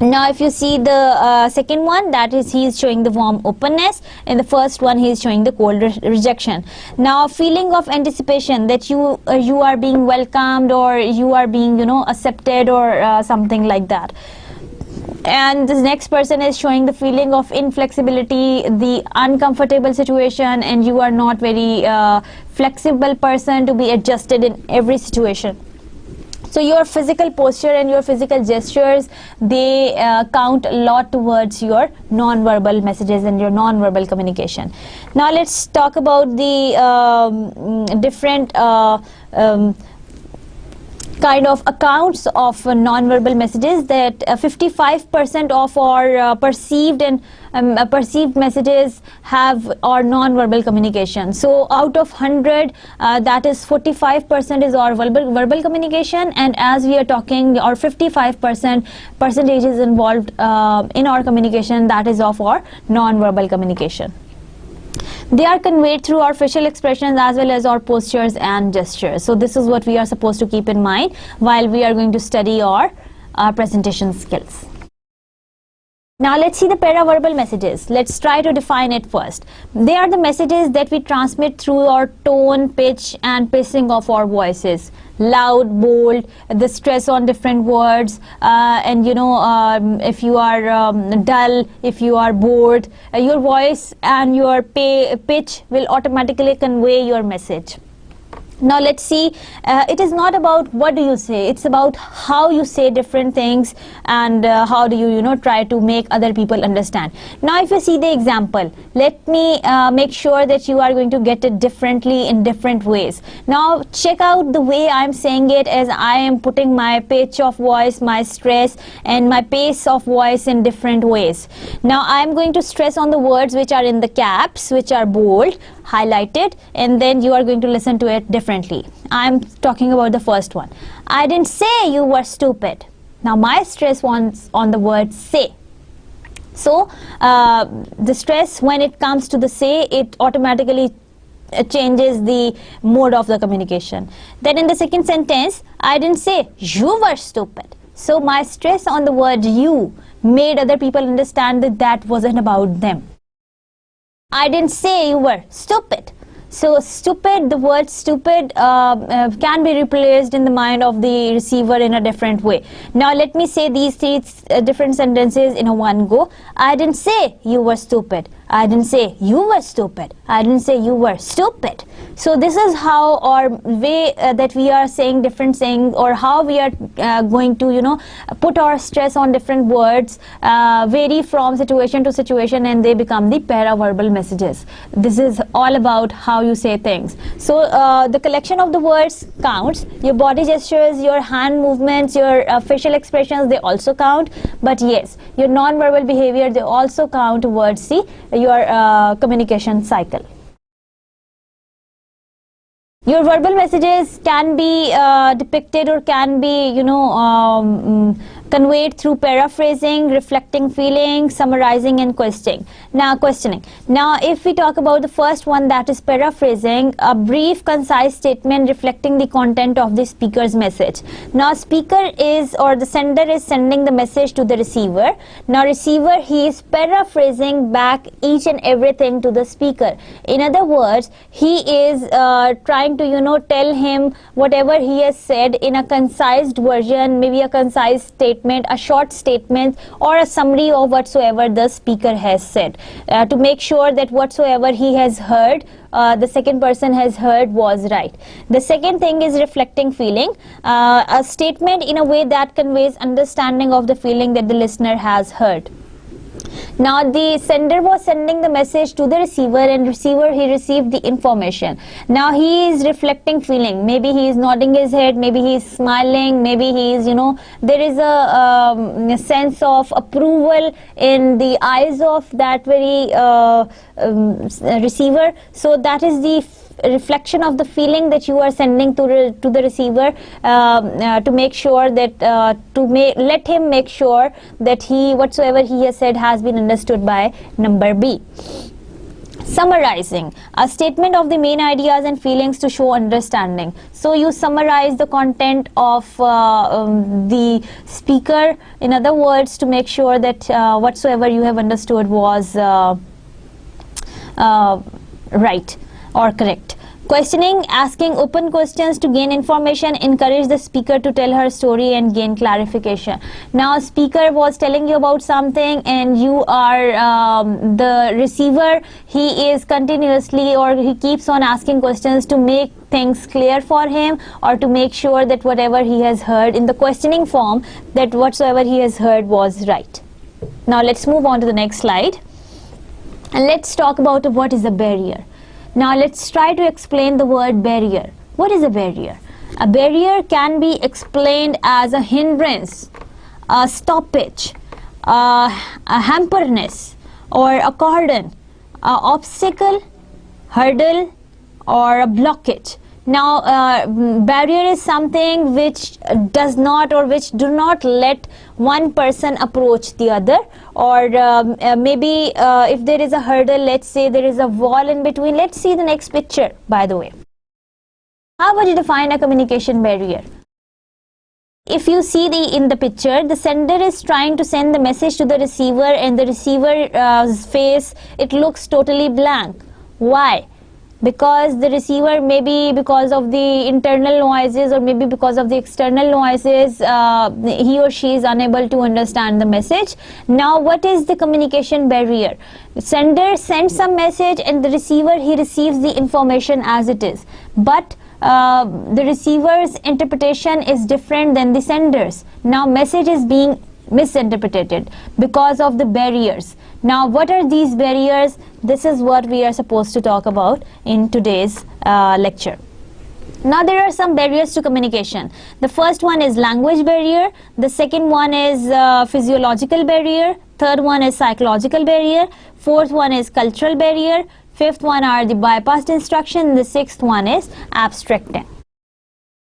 Now if you see the second one, that is, he is showing the warm openness, and the first one, he is showing the cold rejection. Now feeling of anticipation that you are being welcomed, or you are being accepted, or something like that. And the next person is showing the feeling of inflexibility, the uncomfortable situation, and you are not very flexible person to be adjusted in every situation. So your physical posture and your physical gestures, they count a lot towards your non-verbal messages and your non-verbal communication. Now let's talk about the different kind of accounts of non-verbal messages. That 55% of our perceived messages have our non-verbal communication. So out of 100, that is 45% is our verbal communication, and as we are talking, our 55% percentage is involved in our communication, that is of our non-verbal communication. They are conveyed through our facial expressions as well as our postures and gestures. So this is what we are supposed to keep in mind while we are going to study our presentation skills. Now let's see the paraverbal messages. Let's try to define it first. They are the messages that we transmit through our tone, pitch, and pacing of our voices. loud, bold, the stress on different words, and if you are dull, if you are bored, your voice and your pitch will automatically convey your message. Now let's see, it is not about what do you say, it's about how you say different things, and how do you try to make other people understand. Now if you see the example, let me make sure that you are going to get it differently in different ways. Now check out the way I'm saying it, as I am putting my pitch of voice, my stress and my pace of voice in different ways. Now I'm going to stress on the words which are in the caps, which are bold, highlighted, and then you are going to listen to it differently. I'm talking about the first one. I didn't say you were stupid. Now my stress was on the word say. So the stress, when it comes to the say, it automatically changes the mode of the communication. Then in the second sentence, I didn't say you were stupid. So my stress on the word you made other people understand that that wasn't about them. I didn't say you were stupid. So stupid, the word stupid can be replaced in the mind of the receiver in a different way. Now let me say these three different sentences in a one go. I didn't say you were stupid. I didn't say you were stupid. I didn't say you were stupid. So this is how, or way that we are saying different things, or how we are going to put our stress on different words, vary from situation to situation, and they become the paraverbal messages. This is all about how you say things. So the collection of the words counts. Your body gestures, your hand movements, your facial expressions, they also count. But yes, your non-verbal behavior, they also count towards your communication cycle. Your verbal messages can be depicted, or can be conveyed through paraphrasing, reflecting feelings, summarizing and questioning. Now if we talk about the first one, that is paraphrasing, a brief concise statement reflecting the content of the speaker's message. Now speaker is, or the sender is sending the message to the receiver. Now receiver, he is paraphrasing back each and everything to the speaker. In other words, he is trying to tell him whatever he has said in a concise version, maybe a concise statement, a short statement, or a summary of whatsoever the speaker has said, to make sure that whatsoever he has heard, the second person has heard, was right. The second thing is reflecting feeling, a statement in a way that conveys understanding of the feeling that the listener has heard. Now the sender was sending the message to the receiver, and receiver, he received the information. Now he is reflecting feeling. Maybe he is nodding his head, maybe he is smiling, maybe he is there is a sense of approval in the eyes of that very receiver. So that is the reflection of the feeling that you are sending to the receiver, to make sure that let him make sure that whatsoever he has said has been understood by number B. Summarizing, a statement of the main ideas and feelings to show understanding. So you summarize the content of the speaker, in other words, to make sure that whatsoever you have understood was right or correct. Questioning, asking open questions to gain information, encourage the speaker to tell her story and gain clarification. Now speaker was telling you about something, and you are the receiver, he is continuously, or he keeps on asking questions to make things clear for him, or to make sure that whatever he has heard in the questioning form, that whatsoever he has heard was right. Now let's move on to the next slide, and let's talk about what is a barrier. Now let's try to explain the word barrier. What is a barrier? A barrier can be explained as a hindrance, a stoppage, a hamperness, or a cordon, a obstacle, hurdle, or a blockage. Now barrier is something which does not, or which do not let one person approach the other, or maybe if there is a hurdle, let's say there is a wall in between. Let's see the next picture, by the way. How would you define a communication barrier? If you see in the picture, the sender is trying to send the message to the receiver, and the receiver's face, it looks totally blank. Why? because the receiver, maybe because of the internal noises or maybe because of the external noises, he or she is unable to understand the message. Now what is the communication barrier? Sender sends some message and the receiver, he receives the information as it is, but the receiver's interpretation is different than the sender's. Now message is being misinterpreted because of the barriers. Now what are these barriers? This is what we are supposed to talk about in today's lecture. Now there are some barriers to communication. The first one is language barrier, the second one is physiological barrier, third one is psychological barrier, fourth one is cultural barrier, fifth one are the bypassed instruction, the sixth one is abstracting.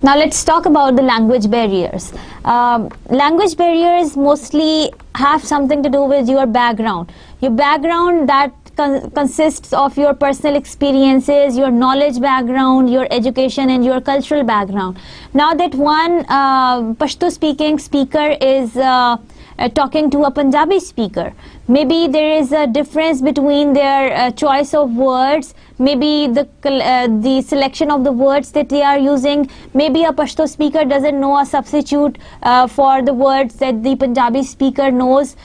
Now let's talk about the language barriers. Language barriers mostly have something to do with your background. Your background that consists of your personal experiences, your knowledge background, your education and your cultural background. Now that one Pashto speaking speaker is talking to a Punjabi speaker, maybe there is a difference between their choice of words, maybe the selection of the words that they are using. Maybe a Pashto speaker doesn't know a substitute for the words that the Punjabi speaker knows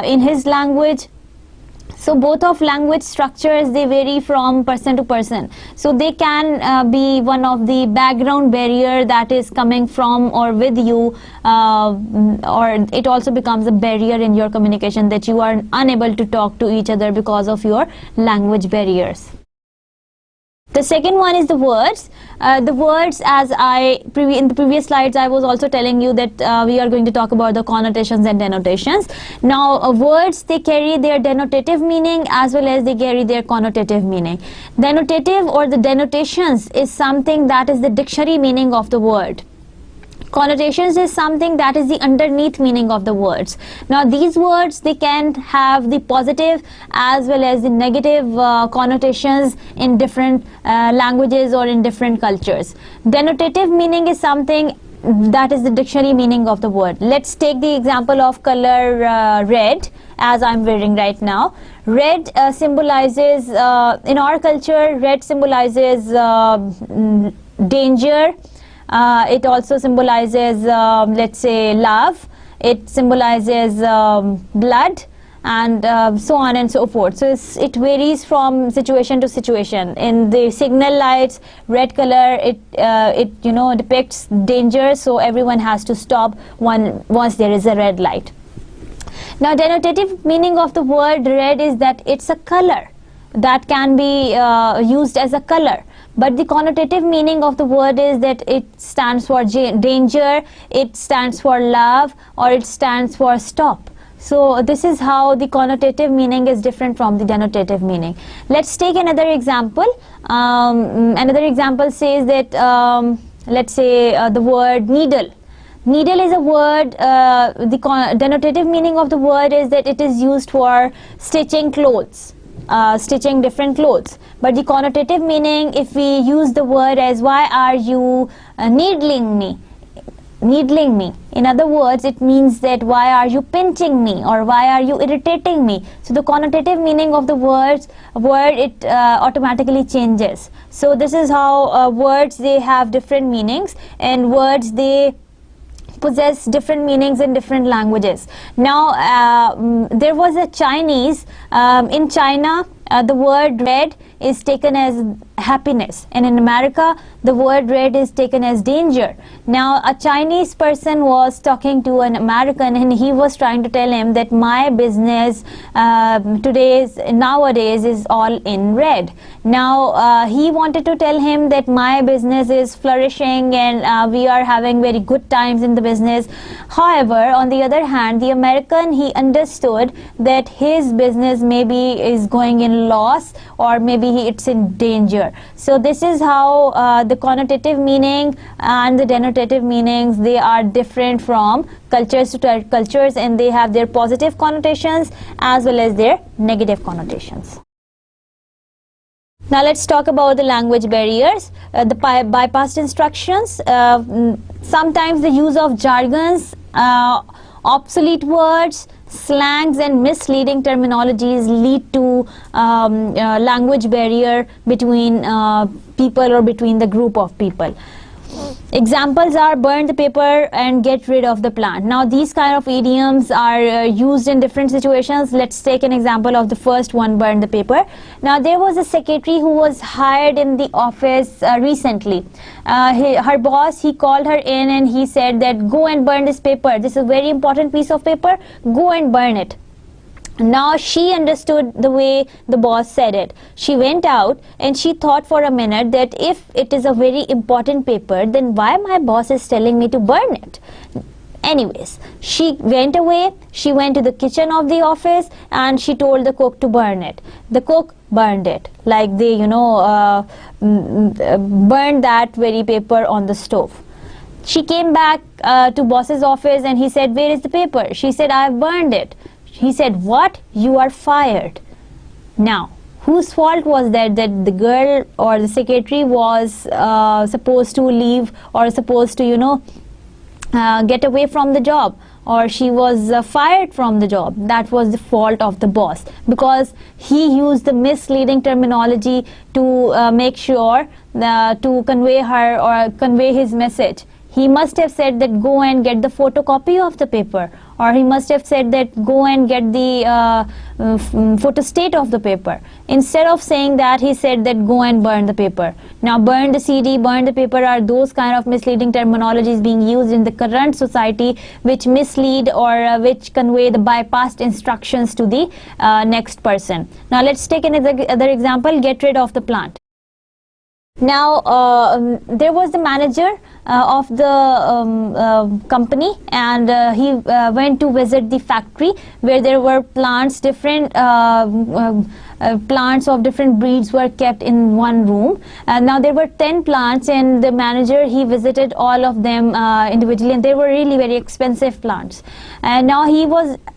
in his language. So both of language structures, they vary from person to person. So they can be one of the background barrier that is coming from or with you, or it also becomes a barrier in your communication, that you are unable to talk to each other because of your language barriers. The second one is the words. The words, as in the previous slides I was also telling you that we are going to talk about the connotations and denotations. Now words, they carry their denotative meaning as well as they carry their connotative meaning. Denotative or the denotations is something that is the dictionary meaning of the word. Connotations is something that is the underneath meaning of the words. Now these words, they can have the positive as well as the negative connotations in different languages or in different cultures. Denotative meaning is something that is the dictionary meaning of the word. Let's take the example of color red, as I'm wearing right now. Red symbolizes, in our culture, red symbolizes danger. It also symbolizes, let's say, love. It symbolizes blood, and so on and so forth. So it varies from situation to situation. In the signal lights, red color, it depicts danger, so everyone has to stop once there is a red light. Now denotative meaning of the word red is that it's a color that can be used as a color. But the connotative meaning of the word is that it stands for danger, it stands for love, or it stands for stop. So this is how the connotative meaning is different from the denotative meaning. Let's take another example. Another example says that, let's say the word needle. Needle is a word, the denotative meaning of the word is that it is used for stitching clothes. Stitching different clothes. But the connotative meaning, if we use the word as why are you needling me? Needling me. In other words, it means that why are you pinching me or why are you irritating me? So the connotative meaning of the word it automatically changes. So this is how words, they have different meanings, and words, they possess different meanings in different languages. Now there was a Chinese, in China the word red is taken as happiness, and in America the word red is taken as danger. Now a Chinese person was talking to an American and he was trying to tell him that my business nowadays is all in red. Now he wanted to tell him that my business is flourishing and we are having very good times in the business. However, on the other hand, the American, he understood that his business maybe is going in loss or maybe it's in danger. So this is how the connotative meaning and the denotative meanings, they are different from cultures to cultures, and they have their positive connotations as well as their negative connotations. Now let's talk about the language barriers, the bypassed instructions. Sometimes the use of jargons, obsolete words, slangs and misleading terminologies lead to language barrier between people or between the group of people. Examples are burn the paper and get rid of the plant. Now these kind of idioms are used in different situations. Let's take an example of the first one, burn the paper. Now there was a secretary who was hired in the office recently. Her boss, he called her in and he said that go and burn this paper. This is a very important piece of paper. Go and burn it. Now she understood the way the boss said it. She went out and she thought for a minute that if it is a very important paper, then why my boss is telling me to burn it? Anyways, she went away, she went to the kitchen of the office and she told the cook to burn it. The cook burned it, like they, burned that very paper on the stove. She came back to boss's office and he said, where is the paper? She said, I have burned it. He said, what? You are fired. Now, whose fault was that the girl or the secretary was supposed to leave or supposed to, get away from the job, or she was fired from the job? That was the fault of the boss, because he used the misleading terminology to make sure to convey her or convey his message. He must have said that go and get the photocopy of the paper, or he must have said that go and get the photostat of the paper. Instead of saying that, he said that go and burn the paper. Now burn the CD, burn the paper are those kind of misleading terminologies being used in the current society, which mislead or which convey the bypassed instructions to the next person. Now let's take another example, get rid of the plant. Now there was the manager of the company, and he went to visit the factory where there were plants, different plants of different breeds were kept in one room. Now there were 10 plants, and the manager, he visited all of them individually, and they were really very expensive plants. And now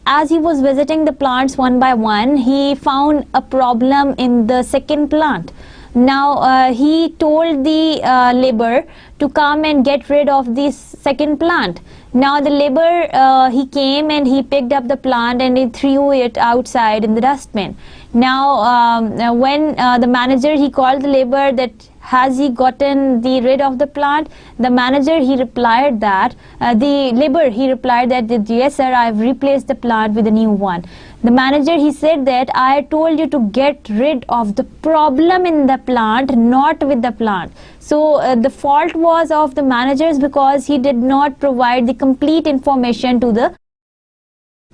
as he was visiting the plants one by one, he found a problem in the second plant. Now he told the labor to come and get rid of this second plant. Now the labor, he came and he picked up the plant and he threw it outside in the dustbin. Now when the manager, he called the labor that has he gotten rid of the plant? The manager, he replied that, the labor, he replied that yes sir, I have replaced the plant with a new one. The manager, he said that I told you to get rid of the problem in the plant, not with the plant. So the fault was of the managers, because he did not provide the complete information to the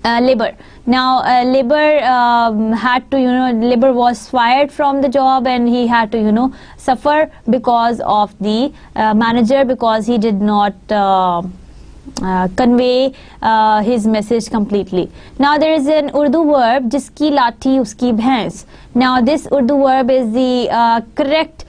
labor. Now labor had to, labor was fired from the job, and he had to, suffer because of the manager, because he did not convey his message completely. Now there is an Urdu verb, jiski lathi uski bhains. Now this Urdu verb is the correct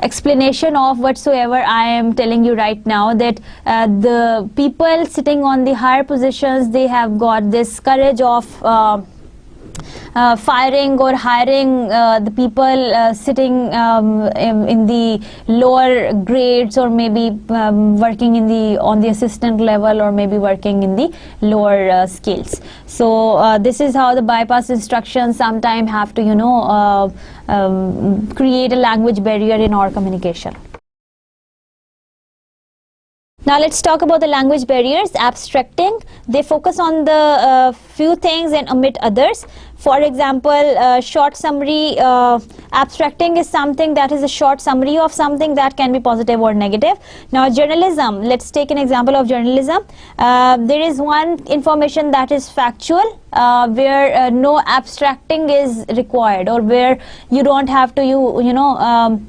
explanation of whatsoever I am telling you right now, that the people sitting on the higher positions, they have got this courage of firing or hiring the people sitting in the lower grades, or maybe working in on the assistant level, or maybe working in the lower skills. So this is how the bypass instructions sometimes have to create a language barrier in our communication. Now let's talk about the language barriers. Abstracting, they focus on the few things and omit others. For example, short summary, abstracting is something that is a short summary of something that can be positive or negative. Now journalism, let's take an example of journalism. There is one information that is factual, where no abstracting is required, or where you don't have to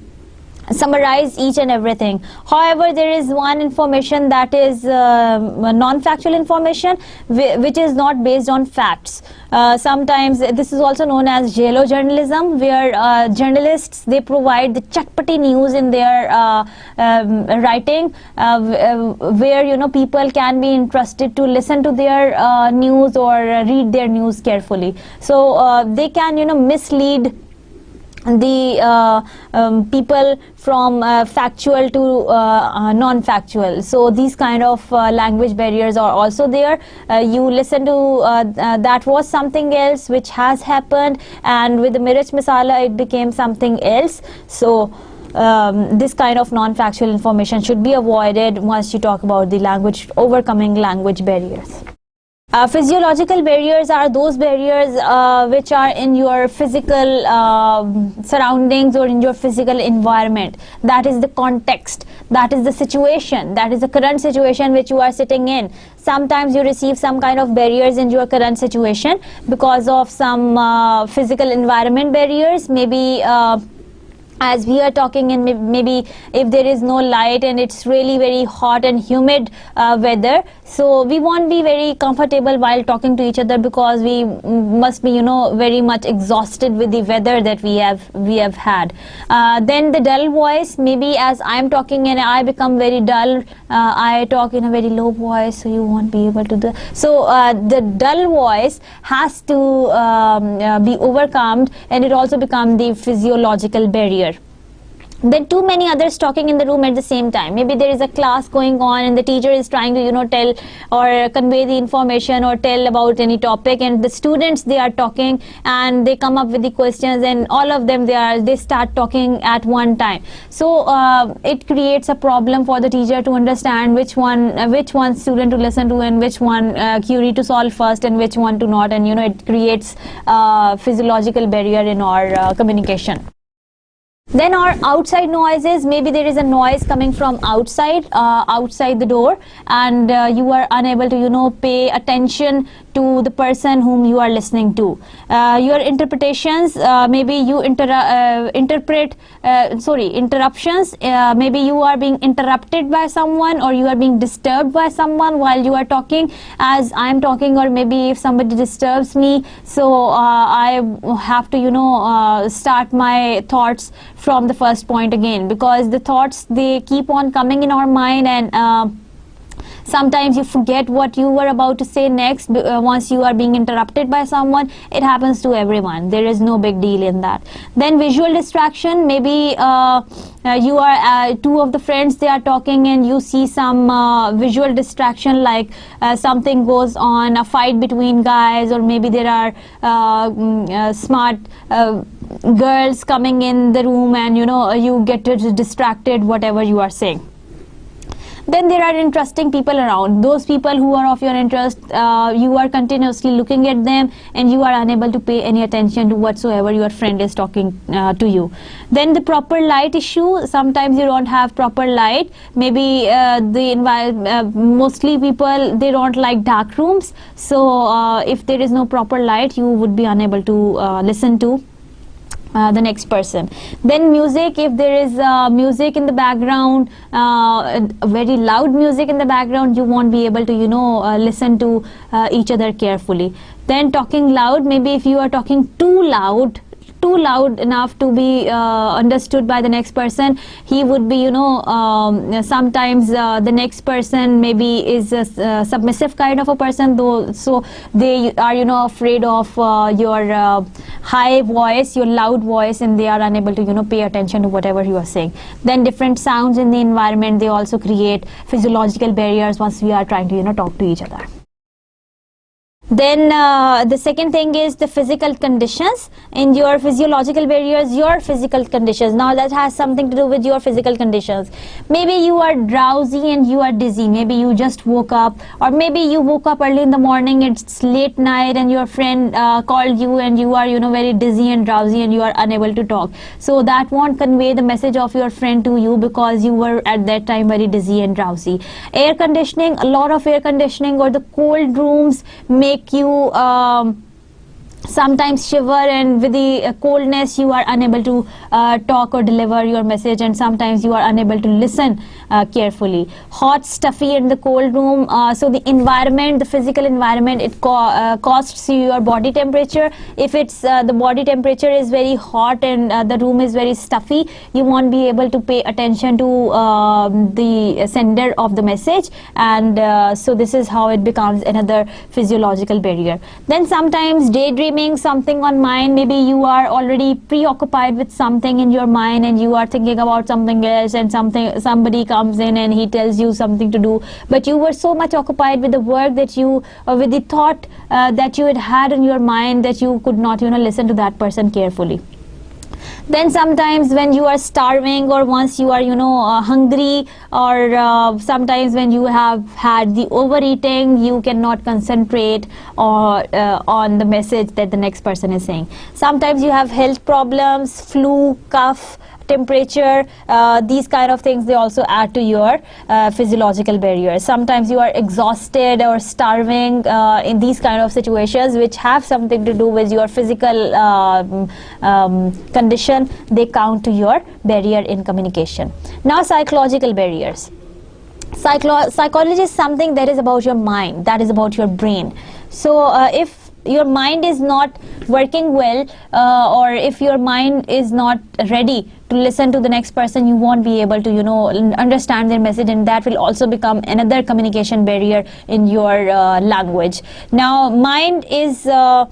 summarize each and everything. However, there is one information that is non-factual information, which is not based on facts. Sometimes this is also known as JLO journalism, where journalists, they provide the chatpati news in their writing, where people can be interested to listen to their news or read their news carefully. So they can mislead the people from factual to non-factual. So these kind of language barriers are also there. You listen to that was something else which has happened, and with the mirch masala it became something else. So this kind of non-factual information should be avoided once you talk about the language, overcoming language barriers. Physiological barriers are those barriers which are in your physical surroundings or in your physical environment. That is the context, that is the situation, that is the current situation which you are sitting in. Sometimes you receive some kind of barriers in your current situation because of some physical environment barriers, maybe as we are talking in, maybe if there is no light and it's really very hot and humid weather, so we won't be very comfortable while talking to each other because we must be, you know, very much exhausted with the weather that we have had. Then the dull voice, maybe as I'm talking and I become very dull, I talk in a very low voice, so you won't be able to do. So the dull voice has to be overcome, and it also becomes the physiological barrier. Then too many others talking in the room at the same time. Maybe there is a class going on and the teacher is trying to, you know, tell or convey the information or tell about any topic, and the students, they are talking and they come up with the questions, and all of them they start talking at one time. So it creates a problem for the teacher to understand which one student to listen to and which one query to solve first and which one to not, and you know, it creates physiological barrier in our communication. Then our outside noises, maybe there is a noise coming from outside the door, and you are unable to, you know, pay attention to the person whom you are listening to. Your interpretations, maybe you interruptions, maybe you are being interrupted by someone or you are being disturbed by someone while you are talking, as I am talking, or maybe if somebody disturbs me, so I have to, you know, start my thoughts from the first point again, because the thoughts, they keep on coming in our mind, and sometimes you forget what you were about to say next once you are being interrupted by someone. It happens to everyone. There is no big deal in that. Then visual distraction, maybe you are two of the friends, they are talking and you see some visual distraction, like something goes on, a fight between guys, or maybe there are smart girls coming in the room, and you know, you get distracted whatever you are saying. Then there are interesting people around, those people who are of your interest, you are continuously looking at them and you are unable to pay any attention to whatsoever your friend is talking to you. Then the proper light issue, sometimes you don't have proper light, maybe mostly people, they don't like dark rooms, so if there is no proper light, you would be unable to listen to the next person. Then music, if there is music in the background, very loud music in the background, you won't be able to, you know, listen to each other carefully. Then talking loud, maybe if you are talking too loud enough to be understood by the next person, he would be, you know, sometimes the next person maybe is a submissive kind of a person, though, so they are, you know, afraid of your high voice, your loud voice, and they are unable to, you know, pay attention to whatever you are saying. Then different sounds in the environment, they also create physiological barriers once we are trying to, you know, talk to each other. Then the second thing is the physical conditions. In your physiological barriers, your physical conditions, now that has something to do with your physical conditions. Maybe you are drowsy and you are dizzy, maybe you just woke up, or maybe you woke up early in the morning, it's late night, and your friend called you and you are, you know, very dizzy and drowsy and you are unable to talk. So that won't convey the message of your friend to you because you were at that time very dizzy and drowsy. Air conditioning, a lot of air conditioning or the cold rooms make you sometimes shiver, and with the coldness you are unable to talk or deliver your message, and sometimes you are unable to listen carefully. Hot, stuffy in the cold room, so the environment, the physical environment, it costs you your body temperature. If it's the body temperature is very hot and the room is very stuffy, you won't be able to pay attention to the sender of the message, and so this is how it becomes another physiological barrier. Then sometimes daydreaming daydreaming something on mind. Maybe you are already preoccupied with something in your mind and you are thinking about something else, and somebody comes in and he tells you something to do, but you were so much occupied with the work that you, with the thought that you had in your mind, that you could not listen to that person carefully. Then sometimes when you are starving, or once you are hungry, or sometimes when you have had the overeating, you cannot concentrate on the message that the next person is saying. Sometimes you have health problems, flu, cough, temperature, these kind of things, they also add to your physiological barriers. Sometimes you are exhausted or starving in these kind of situations which have something to do with your physical condition. They count to your barrier in communication. Now, psychological barriers. Psychology is something that is about your mind, that is about your brain. So if your mind is not working well, or if your mind is not ready to listen to the next person, you won't be able to understand their message, and that will also become another communication barrier in your language. Now, mind is the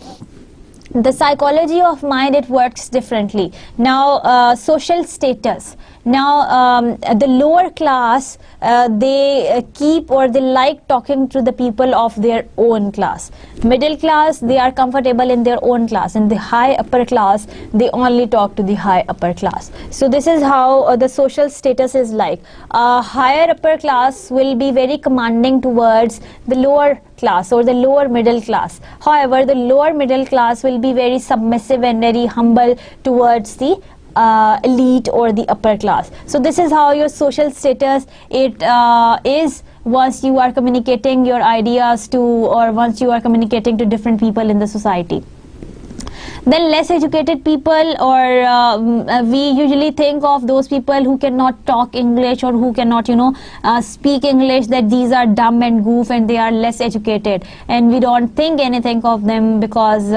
psychology of mind, it works differently. Now, social status. Now, the lower class, they keep, or they like talking to the people of their own class. Middle class, they are comfortable in their own class. In the high upper class, they only talk to the high upper class. So this is how the social status is like. Higher upper class will be very commanding towards the lower class or the lower middle class. However, the lower middle class will be very submissive and very humble towards the elite or the upper class. So this is how your social status is once you are communicating your ideas to, or once you are communicating to different people in the society. Then less educated people, or we usually think of those people who cannot talk English or who cannot speak English, that these are dumb and goof and they are less educated, and we don't think anything of them because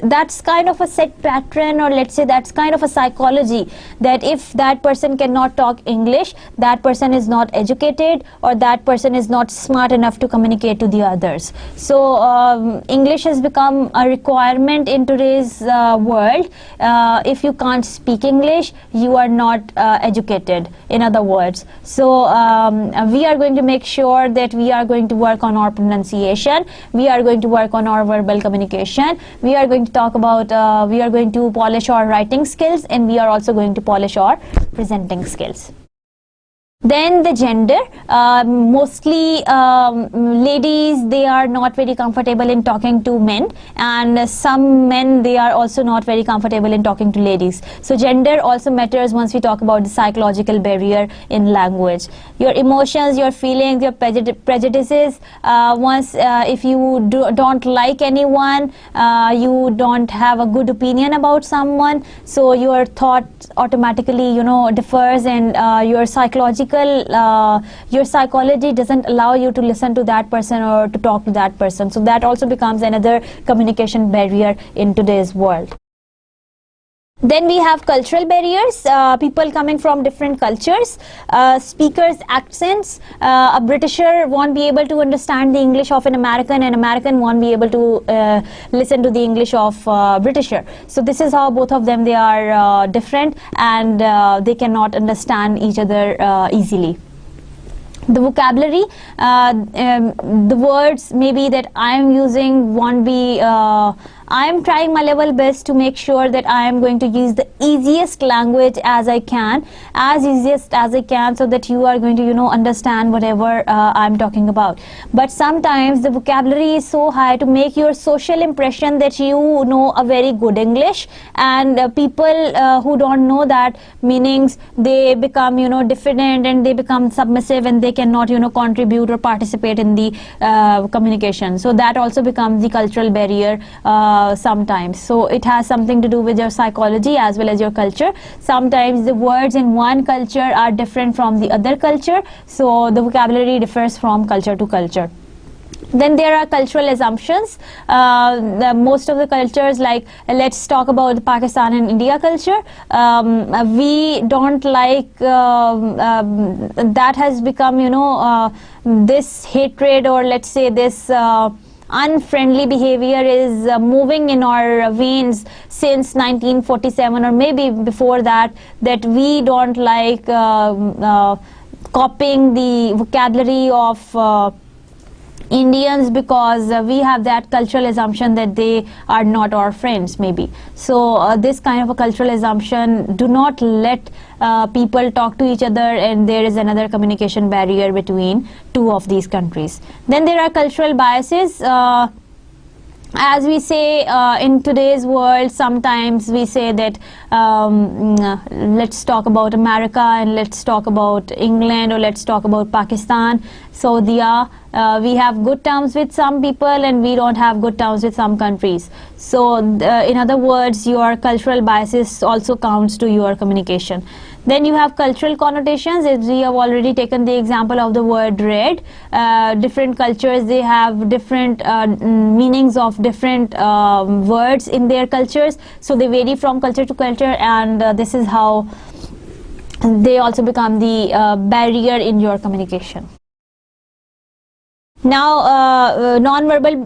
that's kind of a set pattern, or let's say that's kind of a psychology, that if that person cannot talk English, that person is not educated, or that person is not smart enough to communicate to the others. So English has become a requirement in today's world. If you can't speak English, you are not educated, in other words. So we are going to make sure that we are going to work on our pronunciation, we are going to work on our verbal communication, we are going to talk about, we are going to polish our writing skills, and we are also going to polish our presenting skills. Then the gender, mostly ladies, they are not very comfortable in talking to men, and some men, they are also not very comfortable in talking to ladies. So gender also matters once we talk about the psychological barrier in language. Your emotions, your feelings, your prejudices, once if you don't like anyone, you don't have a good opinion about someone, so your thought automatically differs, and your psychology doesn't allow you to listen to that person or to talk to that person. So that also becomes another communication barrier in today's world. Then we have cultural barriers, people coming from different cultures, speakers' accents. A Britisher won't be able to understand the English of an American, and American won't be able to listen to the English of Britisher. So this is how both of them, they are different, and they cannot understand each other easily. The vocabulary, the words maybe that I am using won't be, I am trying my level best to make sure that I am going to use the easiest language as I can, so that you are going to understand whatever I am talking about. But sometimes the vocabulary is so high to make your social impression that you know a very good English, and people who don't know that meanings, they become diffident, and they become submissive, and they cannot contribute or participate in the communication. So that also becomes the cultural barrier sometimes. So it has something to do with your psychology as well as your culture. Sometimes the words in one culture are different from the other culture, so the vocabulary differs from culture to culture. Then there are cultural assumptions. Most of the cultures, like let's talk about the Pakistan and India culture, we don't like, that has become this hatred, or let's say this unfriendly behavior is moving in our veins since 1947 or maybe before that, that we don't like copying the vocabulary of Indians because we have that cultural assumption that they are not our friends maybe. So this kind of a cultural assumption, do not let people talk to each other, and there is another communication barrier between two of these countries. Then there are cultural biases. As we say in today's world, sometimes we say that let's talk about America and let's talk about England, or let's talk about Pakistan, Saudi. We have good terms with some people and we don't have good terms with some countries. So in other words, your cultural biases also counts to your communication. Then you have cultural connotations, as we have already taken the example of the word red. Different cultures, they have different meanings of different words in their cultures, so they vary from culture to culture, and this is how they also become the barrier in your communication. Now non-verbal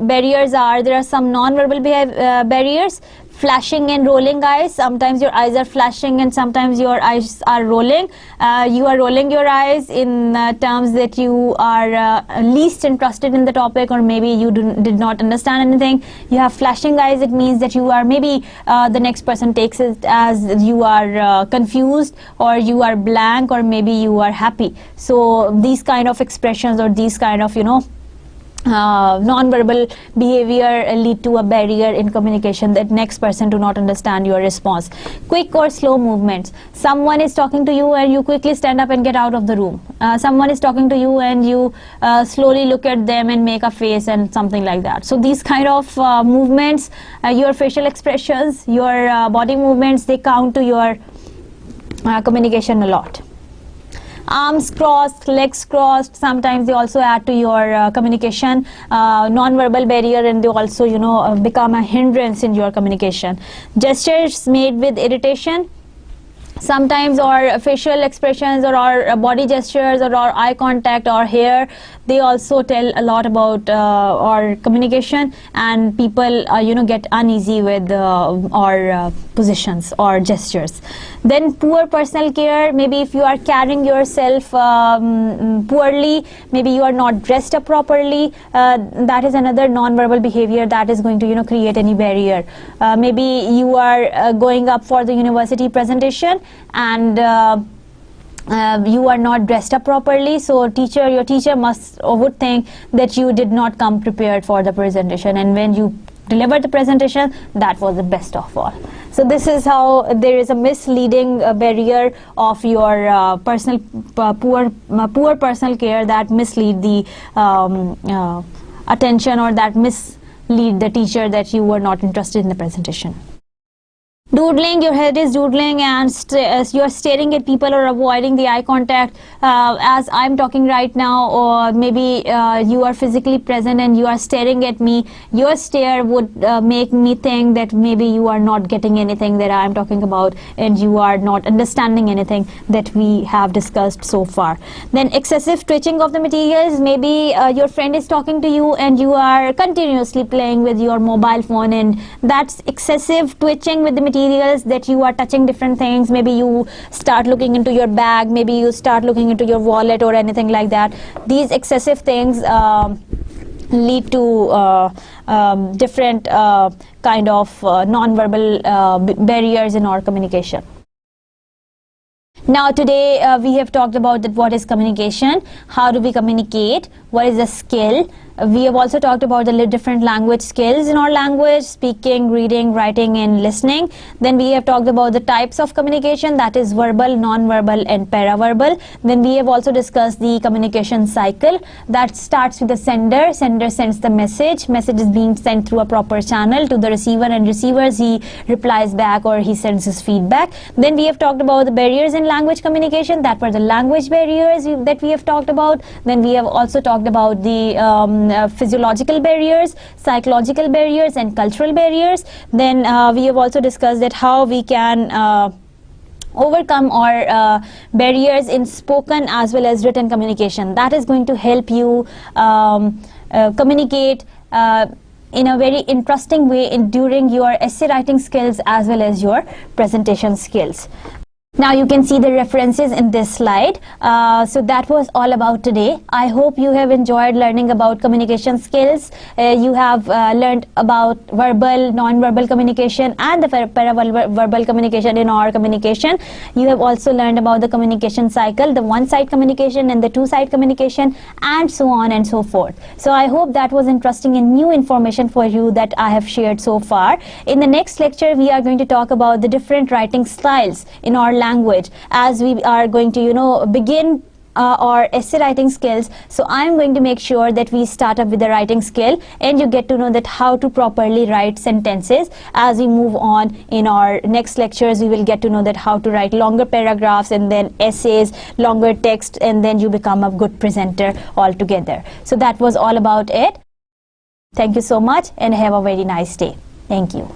barriers are, there are some non-verbal barriers. Flashing and rolling eyes. Sometimes your eyes are flashing and sometimes your eyes are rolling. You are rolling your eyes in terms that you are least interested in the topic, or maybe you did not understand anything. You have flashing eyes, it means that you are maybe the next person takes it as you are confused, or you are blank, or maybe you are happy. So these kind of expressions, or these kind of non-verbal behavior lead to a barrier in communication, that next person do not understand your response. Quick or slow movements. Someone is talking to you and you quickly stand up and get out of the room. Someone is talking to you and you slowly look at them and make a face and something like that. So these kind of movements, your facial expressions, your body movements, they count to your communication a lot. Arms crossed, legs crossed, sometimes they also add to your communication non-verbal barrier, and they also become a hindrance in your communication. Gestures made with irritation. Sometimes our facial expressions or our body gestures or our eye contact or hair, they also tell a lot about our communication, and people get uneasy with our positions or gestures. Then poor personal care. Maybe if you are carrying yourself poorly, maybe you are not dressed up properly, that is another non-verbal behavior that is going to create any barrier. Maybe you are going up for the university presentation and you are not dressed up properly, so your teacher would think that you did not come prepared for the presentation, and when you deliver the presentation, that was the best of all. So this is how there is a misleading barrier of your personal poor personal care that mislead the attention, or that mislead the teacher that you were not interested in the presentation. Doodling, your head is doodling and you are staring at people or avoiding the eye contact. As I'm talking right now, or maybe you are physically present and you are staring at me, your stare would make me think that maybe you are not getting anything that I'm talking about, and you are not understanding anything that we have discussed so far. Then excessive twitching of the materials. Maybe your friend is talking to you and you are continuously playing with your mobile phone, and that's excessive twitching with the materials, that you are touching different things. Maybe you start looking into your bag, maybe you start looking into your wallet or anything like that. These excessive things lead to different kind of non-verbal barriers in our communication. Now today we have talked about that what is communication, how do we communicate, what is a skill. We have also talked about the different language skills in our language: speaking, reading, writing and listening. Then we have talked about the types of communication, that is verbal, non-verbal and paraverbal. Then we have also discussed the communication cycle that starts with the sender. Sender sends the message is being sent through a proper channel to the receiver, and receivers, he replies back or he sends his feedback. Then we have talked about the barriers in language communication, that were the language barriers that we have talked about. Then we have also talked about the physiological barriers, psychological barriers and cultural barriers. Then we have also discussed that how we can overcome our barriers in spoken as well as written communication. That is going to help you communicate in a very interesting way during your essay writing skills as well as your presentation skills. Now you can see the references in this slide. So that was all about today. I hope you have enjoyed learning about communication skills. You have learned about verbal, non-verbal communication and the paraverbal communication in our communication. You have also learned about the communication cycle, the one-side communication and the two-side communication, and so on and so forth. So I hope that was interesting and new information for you that I have shared so far. In the next lecture, we are going to talk about the different writing styles in our language, as we are going to begin our essay writing skills. So I'm going to make sure that we start up with the writing skill, and you get to know that how to properly write sentences. As we move on in our next lectures, we will get to know that how to write longer paragraphs and then essays, longer text, and then you become a good presenter altogether. So that was all about it. Thank you so much and have a very nice day. Thank you.